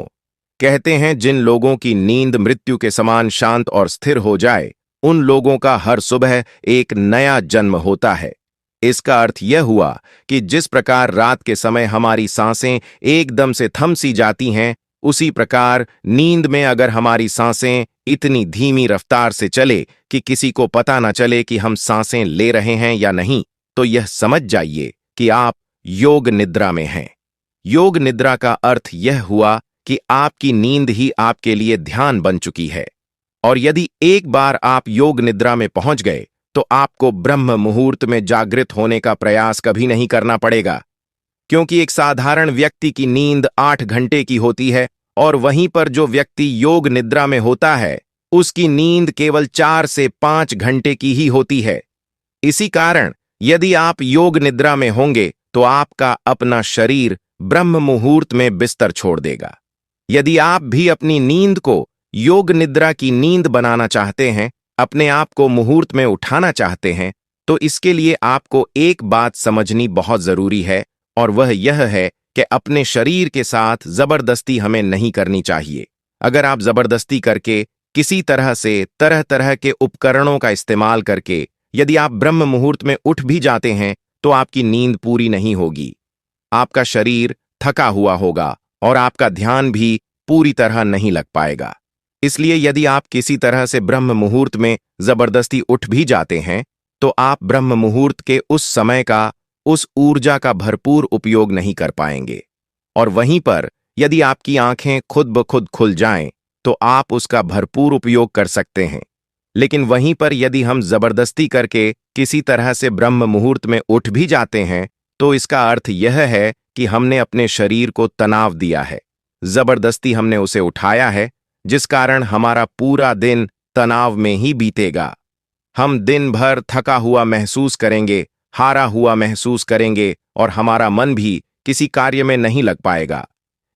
कहते हैं जिन लोगों की नींद मृत्यु के समान शांत और स्थिर हो जाए, उन लोगों का हर सुबह एक नया जन्म होता है। इसका अर्थ यह हुआ कि जिस प्रकार रात के समय हमारी सांसें एकदम से थम सी जाती हैं, उसी प्रकार नींद में अगर हमारी सांसें इतनी धीमी रफ्तार से चले कि किसी को पता न चले कि हम सांसें ले रहे हैं या नहीं, तो यह समझ जाइए कि आप योग निद्रा में हैं। योग निद्रा का अर्थ यह हुआ कि आपकी नींद ही आपके लिए ध्यान बन चुकी है, और यदि एक बार आप योग निद्रा में पहुंच गए तो आपको ब्रह्म मुहूर्त में जागृत होने का प्रयास कभी नहीं करना पड़ेगा। क्योंकि एक साधारण व्यक्ति की नींद 8 घंटे की होती है, और वहीं पर जो व्यक्ति योग निद्रा में होता है उसकी नींद केवल 4 से 5 घंटे की ही होती है। इसी कारण यदि आप योग निद्रा में होंगे तो आपका अपना शरीर ब्रह्म मुहूर्त में बिस्तर छोड़ देगा। यदि आप भी अपनी नींद को योग निद्रा की नींद बनाना चाहते हैं, अपने आप को मुहूर्त में उठाना चाहते हैं, तो इसके लिए आपको एक बात समझनी बहुत जरूरी है, और वह यह है कि अपने शरीर के साथ जबरदस्ती हमें नहीं करनी चाहिए। अगर आप जबरदस्ती करके किसी तरह से तरह तरह के उपकरणों का इस्तेमाल करके यदि आप ब्रह्म मुहूर्त में उठ भी जाते हैं तो आपकी नींद पूरी नहीं होगी। आपका शरीर थका हुआ होगा और आपका ध्यान भी पूरी तरह नहीं लग पाएगा। इसलिए यदि आप किसी तरह से ब्रह्म मुहूर्त में जबरदस्ती उठ भी जाते हैं तो आप ब्रह्म मुहूर्त के उस समय का, उस ऊर्जा का भरपूर उपयोग नहीं कर पाएंगे। और वहीं पर यदि आपकी आंखें खुद ब खुद खुल जाएं तो आप उसका भरपूर उपयोग कर सकते हैं। लेकिन वहीं पर यदि हम जबरदस्ती करके किसी तरह से ब्रह्म मुहूर्त में उठ भी जाते हैं तो इसका अर्थ यह है कि हमने अपने शरीर को तनाव दिया है, जबरदस्ती हमने उसे उठाया है, जिस कारण हमारा पूरा दिन तनाव में ही बीतेगा। हम दिन भर थका हुआ महसूस करेंगे, हारा हुआ महसूस करेंगे, और हमारा मन भी किसी कार्य में नहीं लग पाएगा।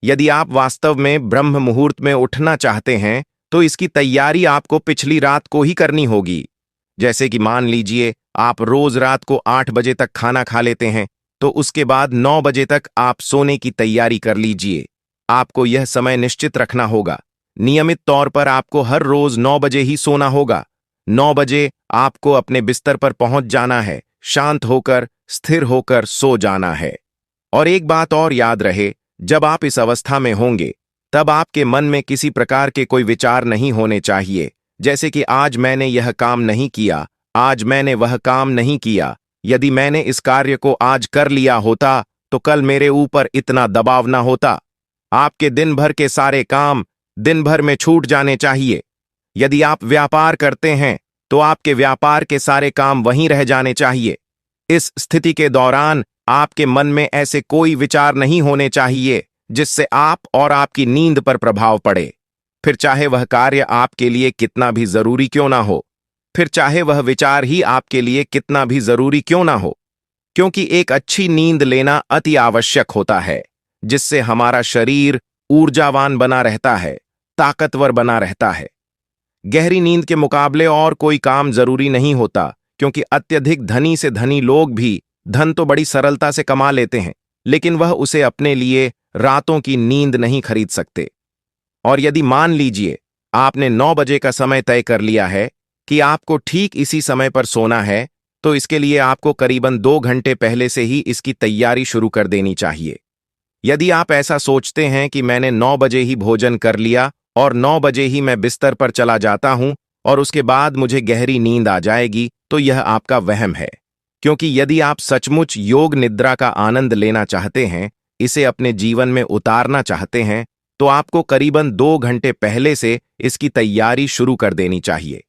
यदि आप वास्तव में ब्रह्म मुहूर्त में उठना चाहते हैं तो इसकी तैयारी आपको पिछली रात को ही करनी होगी। जैसे कि मान लीजिए आप रोज रात को 8 बजे तक खाना खा लेते हैं, तो उसके बाद 9 बजे तक आप सोने की तैयारी कर लीजिए। आपको यह समय निश्चित रखना होगा। नियमित तौर पर आपको हर रोज 9 बजे ही सोना होगा। 9 बजे आपको अपने बिस्तर पर पहुंच जाना है, शांत होकर, स्थिर होकर सो जाना है। और एक बात और याद रहे, जब आप इस अवस्था में होंगे तब आपके मन में किसी प्रकार के कोई विचार नहीं होने चाहिए, जैसे कि आज मैंने यह काम नहीं किया, आज मैंने वह काम नहीं किया। यदि मैंने इस कार्य को आज कर लिया होता तो कल मेरे ऊपर इतना दबाव ना होता। आपके दिन भर के सारे काम दिन भर में छूट जाने चाहिए। यदि आप व्यापार करते हैं तो आपके व्यापार के सारे काम वहीं रह जाने चाहिए। इस स्थिति के दौरान आपके मन में ऐसे कोई विचार नहीं होने चाहिए जिससे आप और आपकी नींद पर प्रभाव पड़े। फिर चाहे वह कार्य आपके लिए कितना भी जरूरी क्यों ना हो, फिर चाहे वह विचार ही आपके लिए कितना भी जरूरी क्यों ना हो, क्योंकि एक अच्छी नींद लेना अति आवश्यक होता है, जिससे हमारा शरीर ऊर्जावान बना रहता है, ताकतवर बना रहता है। गहरी नींद के मुकाबले और कोई काम जरूरी नहीं होता, क्योंकि अत्यधिक धनी से धनी लोग भी धन तो बड़ी सरलता से कमा लेते हैं, लेकिन वह उसे अपने लिए रातों की नींद नहीं खरीद सकते। और यदि मान लीजिए आपने 9 बजे का समय तय कर लिया है कि आपको ठीक इसी समय पर सोना है, तो इसके लिए आपको करीबन 2 घंटे पहले से ही इसकी तैयारी शुरू कर देनी चाहिए। यदि आप ऐसा सोचते हैं कि मैंने 9 बजे ही भोजन कर लिया और 9 बजे ही मैं बिस्तर पर चला जाता हूं और उसके बाद मुझे गहरी नींद आ जाएगी, तो यह आपका वहम है। क्योंकि यदि आप सचमुच योग निद्रा का आनंद लेना चाहते हैं, इसे अपने जीवन में उतारना चाहते हैं, तो आपको करीबन 2 घंटे पहले से इसकी तैयारी शुरू कर देनी चाहिए।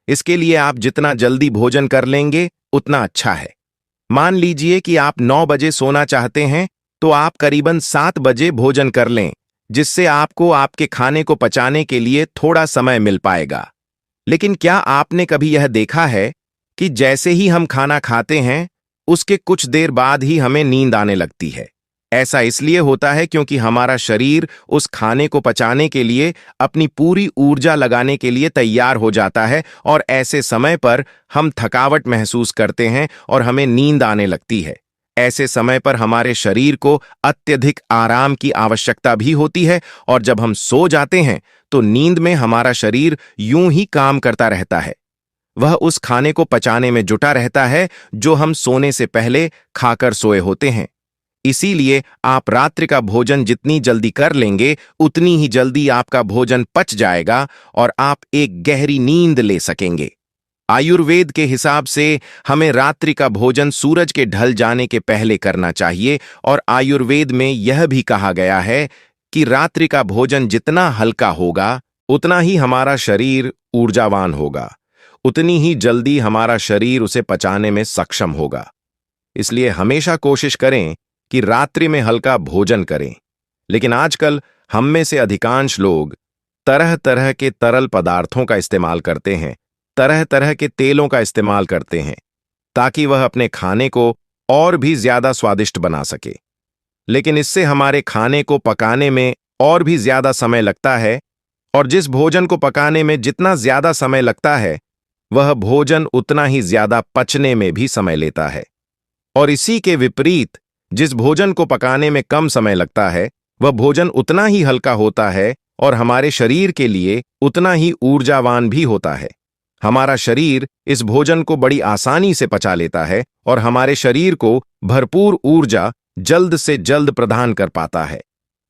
इसके लिए आप जितना जल्दी भोजन कर लेंगे उतना अच्छा है। मान लीजिए कि आप 9 बजे सोना चाहते हैं, तो आप करीबन 7 बजे भोजन कर लें, जिससे आपको आपके खाने को पचाने के लिए थोड़ा समय मिल पाएगा। लेकिन क्या आपने कभी यह देखा है कि जैसे ही हम खाना खाते हैं, उसके कुछ देर बाद ही हमें नींद आने लगती है? ऐसा इसलिए होता है क्योंकि हमारा शरीर उस खाने को पचाने के लिए अपनी पूरी ऊर्जा लगाने के लिए तैयार हो जाता है और ऐसे समय पर हम थकावट महसूस करते हैं और हमें नींद आने लगती है। ऐसे समय पर हमारे शरीर को अत्यधिक आराम की आवश्यकता भी होती है और जब हम सो जाते हैं तो नींद में हमारा शरीर यूं ही काम करता रहता है। वह उस खाने को पचाने में जुटा रहता है जो हम सोने से पहले खाकर सोए होते हैं। इसीलिए आप रात्रि का भोजन जितनी जल्दी कर लेंगे, उतनी ही जल्दी आपका भोजन पच जाएगा और आप एक गहरी नींद ले सकेंगे। आयुर्वेद के हिसाब से हमें रात्रि का भोजन सूरज के ढल जाने के पहले करना चाहिए और आयुर्वेद में यह भी कहा गया है कि रात्रि का भोजन जितना हल्का होगा, उतना ही हमारा शरीर ऊर्जावान होगा, उतनी ही जल्दी हमारा शरीर उसे पचाने में सक्षम होगा। इसलिए हमेशा कोशिश करें कि रात्रि में हल्का भोजन करें। लेकिन आजकल हम में से अधिकांश लोग तरह तरह के तरल पदार्थों का इस्तेमाल करते हैं, तरह तरह के तेलों का इस्तेमाल करते हैं, ताकि वह अपने खाने को और भी ज्यादा स्वादिष्ट बना सके। लेकिन इससे हमारे खाने को पकाने में और भी ज्यादा समय लगता है, और जिस भोजन को पकाने में जितना ज्यादा समय लगता है, वह भोजन उतना ही ज्यादा पचने में भी समय लेता है। और इसी के विपरीत, जिस भोजन को पकाने में कम समय लगता है, वह भोजन उतना ही हल्का होता है और हमारे शरीर के लिए उतना ही ऊर्जावान भी होता है। हमारा शरीर इस भोजन को बड़ी आसानी से पचा लेता है और हमारे शरीर को भरपूर ऊर्जा जल्द से जल्द प्रदान कर पाता है।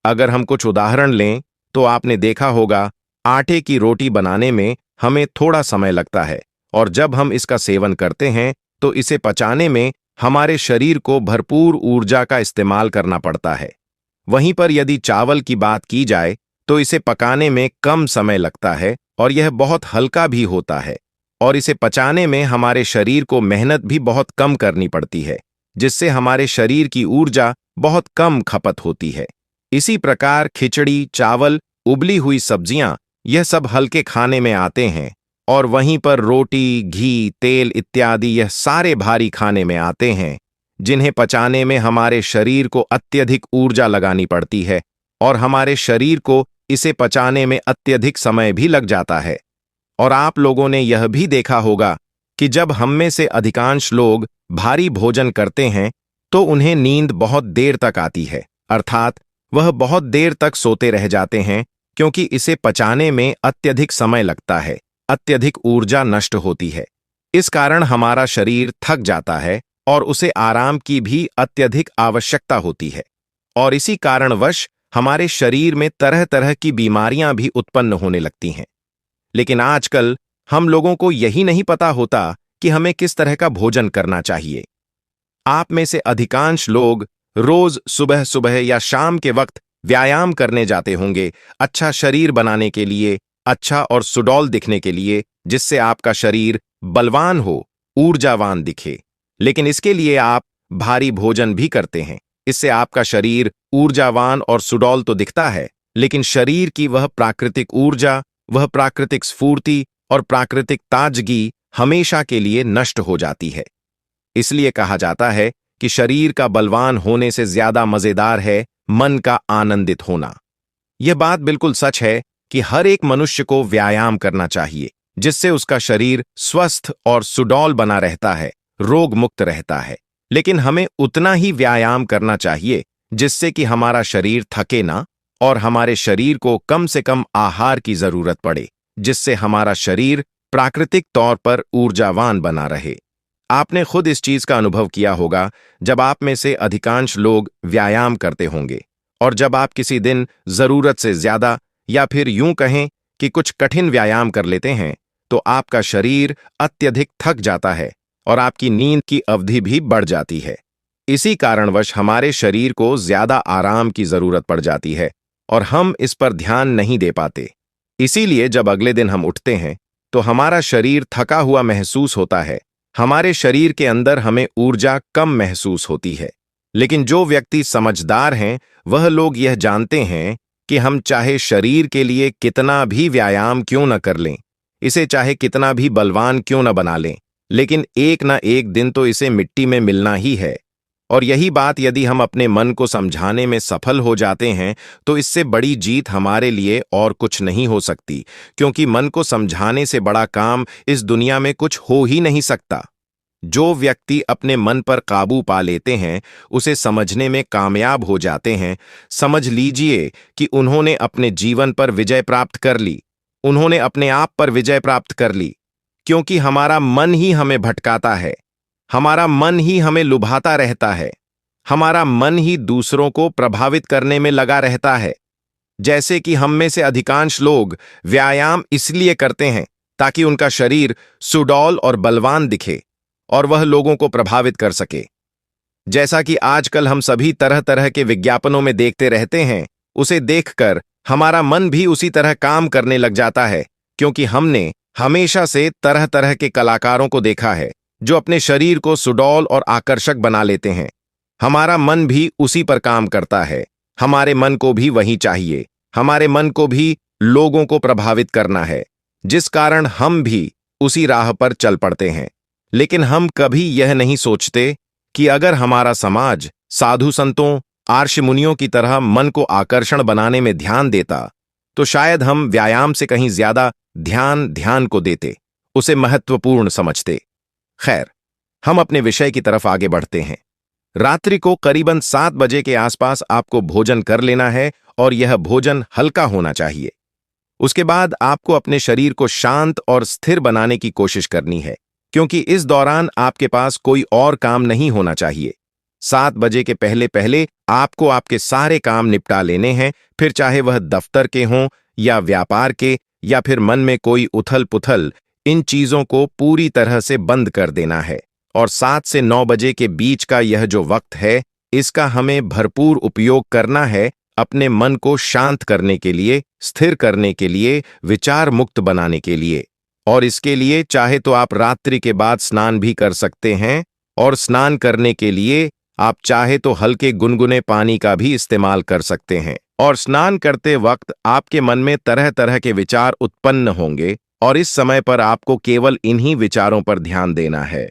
अगर हम कुछ उदाहरण लें, तो आपने देखा होगा, आटे की रोटी बनाने में हमें थोड़ा समय लगता है और जब हम इसका सेवन करते हैं तो इसे पचाने में हमारे शरीर को भरपूर ऊर्जा का इस्तेमाल करना पड़ता है। वहीं पर यदि चावल की बात की जाए तो इसे पकाने में कम समय लगता है और यह बहुत हल्का भी होता है, और इसे पचाने में हमारे शरीर को मेहनत भी बहुत कम करनी पड़ती है, जिससे हमारे शरीर की ऊर्जा बहुत कम खपत होती है। इसी प्रकार खिचड़ी, चावल, उबली हुई सब्जियां, यह सब हल्के खाने में आते हैं, और वहीं पर रोटी, घी, तेल इत्यादि यह सारे भारी खाने में आते हैं, जिन्हें पचाने में हमारे शरीर को अत्यधिक ऊर्जा लगानी पड़ती है और हमारे शरीर को इसे पचाने में अत्यधिक समय भी लग जाता है। और आप लोगों ने यह भी देखा होगा कि जब हम में से अधिकांश लोग भारी भोजन करते हैं तो उन्हें नींद बहुत देर तक आती है, अर्थात वह बहुत देर तक सोते रह जाते हैं, क्योंकि इसे पचाने में अत्यधिक समय लगता है, अत्यधिक ऊर्जा नष्ट होती है। इस कारण हमारा शरीर थक जाता है और उसे आराम की भी अत्यधिक आवश्यकता होती है, और इसी कारणवश हमारे शरीर में तरह तरह की बीमारियां भी उत्पन्न होने लगती हैं। लेकिन आजकल हम लोगों को यही नहीं पता होता कि हमें किस तरह का भोजन करना चाहिए। आप में से अधिकांश लोग रोज सुबह सुबह या शाम के वक्त व्यायाम करने जाते होंगे, अच्छा शरीर बनाने के लिए, अच्छा और सुडौल दिखने के लिए, जिससे आपका शरीर बलवान हो, ऊर्जावान दिखे। लेकिन इसके लिए आप भारी भोजन भी करते हैं। इससे आपका शरीर ऊर्जावान और सुडौल तो दिखता है, लेकिन शरीर की वह प्राकृतिक ऊर्जा, वह प्राकृतिक स्फूर्ति और प्राकृतिक ताजगी हमेशा के लिए नष्ट हो जाती है। इसलिए कहा जाता है कि शरीर का बलवान होने से ज्यादा मजेदार है मन का आनंदित होना। यह बात बिल्कुल सच है कि हर एक मनुष्य को व्यायाम करना चाहिए, जिससे उसका शरीर स्वस्थ और सुडौल बना रहता है, रोग मुक्त रहता है। लेकिन हमें उतना ही व्यायाम करना चाहिए जिससे कि हमारा शरीर थके ना और हमारे शरीर को कम से कम आहार की जरूरत पड़े, जिससे हमारा शरीर प्राकृतिक तौर पर ऊर्जावान बना रहे। आपने खुद इस चीज का अनुभव किया होगा जब आप में से अधिकांश लोग व्यायाम करते होंगे और जब आप किसी दिन जरूरत से ज्यादा या फिर यूं कहें कि कुछ कठिन व्यायाम कर लेते हैं तो आपका शरीर अत्यधिक थक जाता है और आपकी नींद की अवधि भी बढ़ जाती है। इसी कारणवश हमारे शरीर को ज्यादा आराम की जरूरत पड़ जाती है और हम इस पर ध्यान नहीं दे पाते। इसीलिए जब अगले दिन हम उठते हैं तो हमारा शरीर थका हुआ महसूस होता है, हमारे शरीर के अंदर हमें ऊर्जा कम महसूस होती है। लेकिन जो व्यक्ति समझदार हैं वह लोग यह जानते हैं कि हम चाहे शरीर के लिए कितना भी व्यायाम क्यों न कर लें, इसे चाहे कितना भी बलवान क्यों न बना लें, लेकिन एक न एक दिन तो इसे मिट्टी में मिलना ही है। और यही बात यदि हम अपने मन को समझाने में सफल हो जाते हैं तो इससे बड़ी जीत हमारे लिए और कुछ नहीं हो सकती, क्योंकि मन को समझाने से बड़ा काम इस दुनिया में कुछ हो ही नहीं सकता। जो व्यक्ति अपने मन पर काबू पा लेते हैं उसे समझने में कामयाब हो जाते हैं। समझ लीजिए कि उन्होंने अपने जीवन पर विजय प्राप्त कर ली, उन्होंने अपने आप पर विजय प्राप्त कर ली, क्योंकि हमारा मन ही हमें भटकाता है, हमारा मन ही हमें लुभाता रहता है, हमारा मन ही दूसरों को प्रभावित करने में लगा रहता है। जैसे कि हम में से अधिकांश लोग व्यायाम इसलिए करते हैं ताकि उनका शरीर सुडौल और बलवान दिखे और वह लोगों को प्रभावित कर सके। जैसा कि आजकल हम सभी तरह तरह के विज्ञापनों में देखते रहते हैं, उसे देखकर हमारा मन भी उसी तरह काम करने लग जाता है, क्योंकि हमने हमेशा से तरह तरह के कलाकारों को देखा है जो अपने शरीर को सुडौल और आकर्षक बना लेते हैं। हमारा मन भी उसी पर काम करता है, हमारे मन को भी वही चाहिए, हमारे मन को भी लोगों को प्रभावित करना है, जिस कारण हम भी उसी राह पर चल पड़ते हैं। लेकिन हम कभी यह नहीं सोचते कि अगर हमारा समाज साधु संतों, आर्ष मुनियों की तरह मन को आकर्षण बनाने में ध्यान देता तो शायद हम व्यायाम से कहीं ज्यादा ध्यान को देते, उसे महत्वपूर्ण समझते। खैर, हम अपने विषय की तरफ आगे बढ़ते हैं। रात्रि को करीबन 7 बजे के आसपास आपको भोजन कर लेना है और यह भोजन हल्का होना चाहिए। उसके बाद आपको अपने शरीर को शांत और स्थिर बनाने की कोशिश करनी है, क्योंकि इस दौरान आपके पास कोई और काम नहीं होना चाहिए। 7 बजे के पहले पहले आपको आपके सारे काम निपटा लेने हैं, फिर चाहे वह दफ्तर के हों या व्यापार के या फिर मन में कोई उथल पुथल, इन चीजों को पूरी तरह से बंद कर देना है। और 7 से 9 बजे के बीच का यह जो वक्त है, इसका हमें भरपूर उपयोग करना है अपने मन को शांत करने के लिए, स्थिर करने के लिए, विचार मुक्त बनाने के लिए। और इसके लिए चाहे तो आप रात्रि के बाद स्नान भी कर सकते हैं, और स्नान करने के लिए आप चाहे तो हल्के गुनगुने पानी का भी इस्तेमाल कर सकते हैं। और स्नान करते वक्त आपके मन में तरह तरह के विचार उत्पन्न होंगे और इस समय पर आपको केवल इन्हीं विचारों पर ध्यान देना है।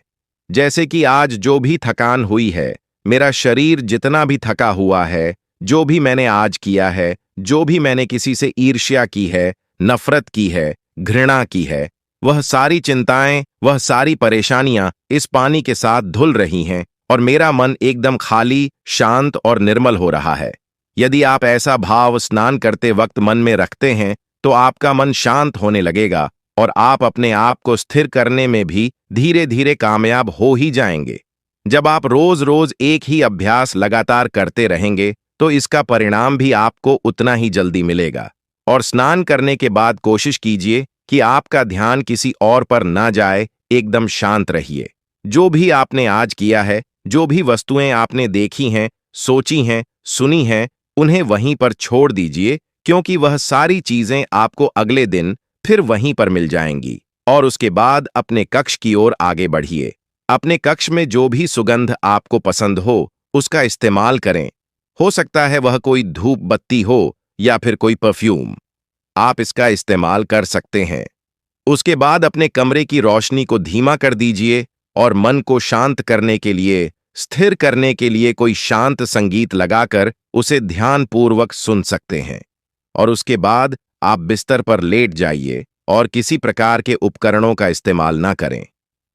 जैसे कि आज जो भी थकान हुई है, मेरा शरीर जितना भी थका हुआ है, जो भी मैंने आज किया है, जो भी मैंने किसी से ईर्ष्या की है, नफरत की है, घृणा की है, वह सारी चिंताएं, वह सारी परेशानियां इस पानी के साथ धुल रही हैं और मेरा मन एकदम खाली, शांत और निर्मल हो रहा है। यदि आप ऐसा भाव स्नान करते वक्त मन में रखते हैं तो आपका मन शांत होने लगेगा और आप अपने आप को स्थिर करने में भी धीरे धीरे कामयाब हो ही जाएंगे। जब आप रोज रोज एक ही अभ्यास लगातार करते रहेंगे तो इसका परिणाम भी आपको उतना ही जल्दी मिलेगा। और स्नान करने के बाद कोशिश कीजिए कि आपका ध्यान किसी और पर ना जाए, एकदम शांत रहिए। जो भी आपने आज किया है, जो भी वस्तुएं आपने देखी हैं, सोची हैं, सुनी हैं, उन्हें वहीं पर छोड़ दीजिए, क्योंकि वह सारी चीजें आपको अगले दिन फिर वहीं पर मिल जाएंगी। और उसके बाद अपने कक्ष की ओर आगे बढ़िए। अपने कक्ष में जो भी सुगंध आपको पसंद हो उसका इस्तेमाल करें। हो सकता है वह कोई धूप बत्ती हो या फिर कोई परफ्यूम, आप इसका इस्तेमाल कर सकते हैं। उसके बाद अपने कमरे की रोशनी को धीमा कर दीजिए और मन को शांत करने के लिए, स्थिर करने के लिए कोई शांत संगीत लगाकर उसे ध्यानपूर्वक सुन सकते हैं। और उसके बाद आप बिस्तर पर लेट जाइए और किसी प्रकार के उपकरणों का इस्तेमाल ना करें।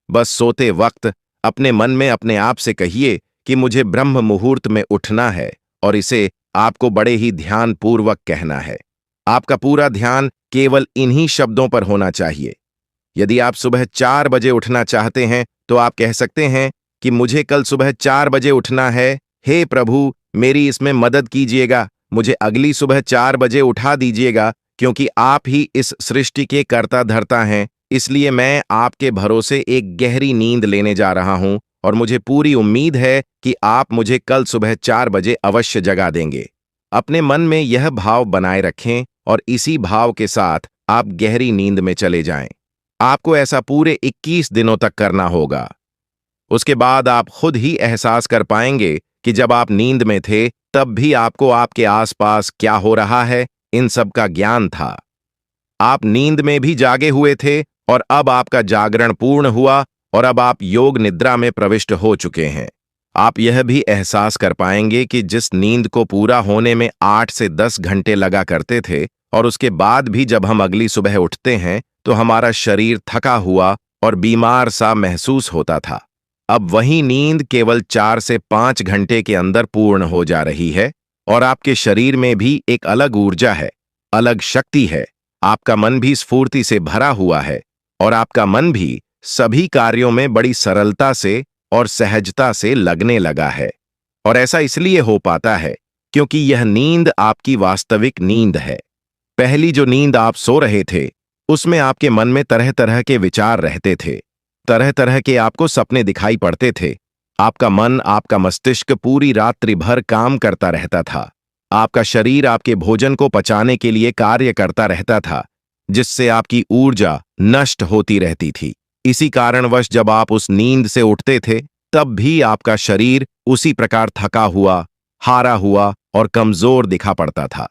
बस सोते वक्त अपने मन में अपने आप से कहिए कि मुझे ब्रह्म मुहूर्त में उठना है, और इसे आपको बड़े ही ध्यानपूर्वक कहना है। आपका पूरा ध्यान केवल इन्हीं शब्दों पर होना चाहिए। यदि आप सुबह 4 बजे उठना चाहते हैं तो आप कह सकते हैं कि मुझे कल सुबह 4 बजे उठना है, हे प्रभु मेरी इसमें मदद कीजिएगा, मुझे अगली सुबह 4 बजे उठा दीजिएगा, क्योंकि आप ही इस सृष्टि के कर्ता धर्ता हैं, इसलिए मैं आपके भरोसे एक गहरी नींद लेने जा रहा हूं और मुझे पूरी उम्मीद है कि आप मुझे कल सुबह 4 बजे अवश्य जगा देंगे। अपने मन में यह भाव बनाए रखें और इसी भाव के साथ आप गहरी नींद में चले जाएं। आपको ऐसा पूरे 21 दिनों तक करना होगा। उसके बाद आप खुद ही एहसास कर पाएंगे कि जब आप नींद में थे तब भी आपको आपके आसपास क्या हो रहा है इन सब का ज्ञान था। आप नींद में भी जागे हुए थे और अब आपका जागरण पूर्ण हुआ और अब आप योग निद्रा में प्रविष्ट हो चुके हैं। आप यह भी एहसास कर पाएंगे कि जिस नींद को पूरा होने में 8 से 10 घंटे लगा करते थे और उसके बाद भी जब हम अगली सुबह उठते हैं तो हमारा शरीर थका हुआ और बीमार सा महसूस होता था, अब वही नींद केवल 4 से 5 घंटे के अंदर पूर्ण हो जा रही है और आपके शरीर में भी एक अलग ऊर्जा है, अलग शक्ति है। आपका मन भी स्फूर्ति से भरा हुआ है और आपका मन भी सभी कार्यों में बड़ी सरलता से और सहजता से लगने लगा है। और ऐसा इसलिए हो पाता है क्योंकि यह नींद आपकी वास्तविक नींद है। पहली जो नींद आप सो रहे थे उसमें आपके मन में तरह तरह के विचार रहते थे, तरह तरह के आपको सपने दिखाई पड़ते थे। आपका मन, आपका मस्तिष्क पूरी रात्रि भर काम करता रहता था। आपका शरीर आपके भोजन को पचाने के लिए कार्य करता रहता था, जिससे आपकी ऊर्जा नष्ट होती रहती थी। इसी कारणवश जब आप उस नींद से उठते थे तब भी आपका शरीर उसी प्रकार थका हुआ, हारा हुआ और कमजोर दिखा पड़ता था।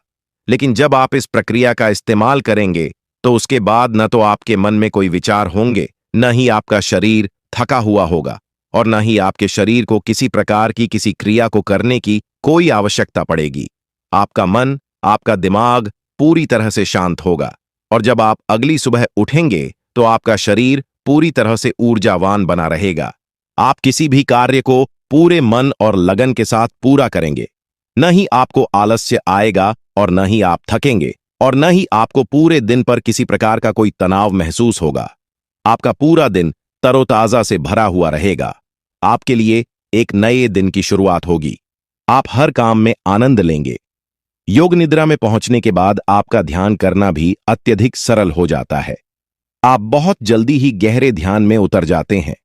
लेकिन जब आप इस प्रक्रिया का इस्तेमाल करेंगे तो उसके बाद न तो आपके मन में कोई विचार होंगे, न ही आपका शरीर थका हुआ होगा और न ही आपके शरीर को किसी प्रकार की किसी क्रिया को करने की कोई आवश्यकता पड़ेगी। आपका मन, आपका दिमाग पूरी तरह से शांत होगा और जब आप अगली सुबह उठेंगे तो आपका शरीर पूरी तरह से ऊर्जावान बना रहेगा। आप किसी भी कार्य को पूरे मन और लगन के साथ पूरा करेंगे। न ही आपको आलस्य आएगा और न ही आप थकेंगे और न ही आपको पूरे दिन पर किसी प्रकार का कोई तनाव महसूस होगा। आपका पूरा दिन तरोताजा से भरा हुआ रहेगा। आपके लिए एक नए दिन की शुरुआत होगी। आप हर काम में आनंद लेंगे। योग निद्रा में पहुंचने के बाद आपका ध्यान करना भी अत्यधिक सरल हो जाता है। आप बहुत जल्दी ही गहरे ध्यान में उतर जाते हैं।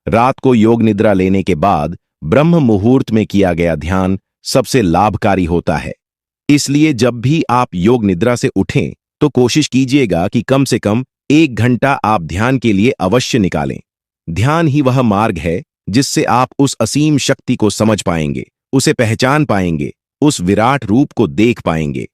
रात को योग निद्रा लेने के बाद ब्रह्म मुहूर्त में किया गया ध्यान सबसे लाभकारी होता है। इसलिए जब भी आप योग निद्रा से उठें तो कोशिश कीजिएगा कि कम से कम 1 घंटा आप ध्यान के लिए अवश्य निकालें। ध्यान ही वह मार्ग है जिससे आप उस असीम शक्ति को समझ पाएंगे, उसे पहचान पाएंगे, उस विराट रूप को देख पाएंगे।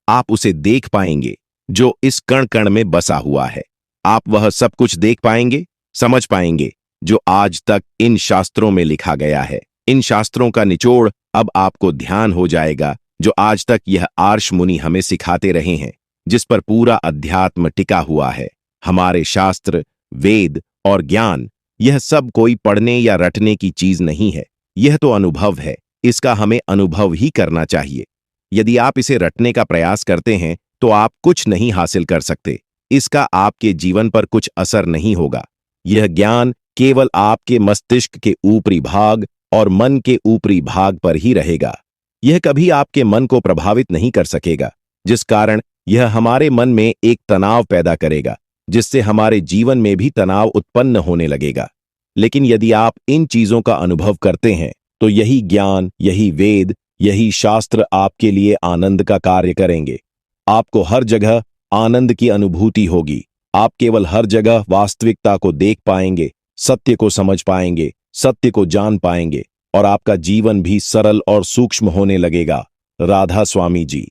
आप उसे देख पाएंगे जो इस कण कण में बसा हुआ है। आप वह सब कुछ देख पाएंगे, समझ पाएंगे जो आज तक इन शास्त्रों में लिखा गया है। इन शास्त्रों का निचोड़ अब आपको ध्यान हो जाएगा जो आज तक यह आर्ष मुनि हमें सिखाते रहे हैं, जिस पर पूरा अध्यात्म टिका हुआ है। हमारे शास्त्र, वेद और ज्ञान, यह सब कोई पढ़ने या रटने की चीज नहीं है। यह तो अनुभव है। इसका हमें अनुभव ही करना चाहिए। यदि आप इसे रटने का प्रयास करते हैं तो आप कुछ नहीं हासिल कर सकते। इसका आपके जीवन पर कुछ असर नहीं होगा। यह ज्ञान केवल आपके मस्तिष्क के ऊपरी भाग और मन के ऊपरी भाग पर ही रहेगा। यह कभी आपके मन को प्रभावित नहीं कर सकेगा, जिस कारण यह हमारे मन में एक तनाव पैदा करेगा, जिससे हमारे जीवन में भी तनाव उत्पन्न होने लगेगा। लेकिन यदि आप इन चीजों का अनुभव करते हैं तो यही ज्ञान, यही वेद, यही शास्त्र आपके लिए आनंद का कार्य करेंगे। आपको हर जगह आनंद की अनुभूति होगी। आप केवल हर जगह वास्तविकता को देख पाएंगे, सत्य को समझ पाएंगे, सत्य को जान पाएंगे और आपका जीवन भी सरल और सूक्ष्म होने लगेगा। राधा स्वामी जी।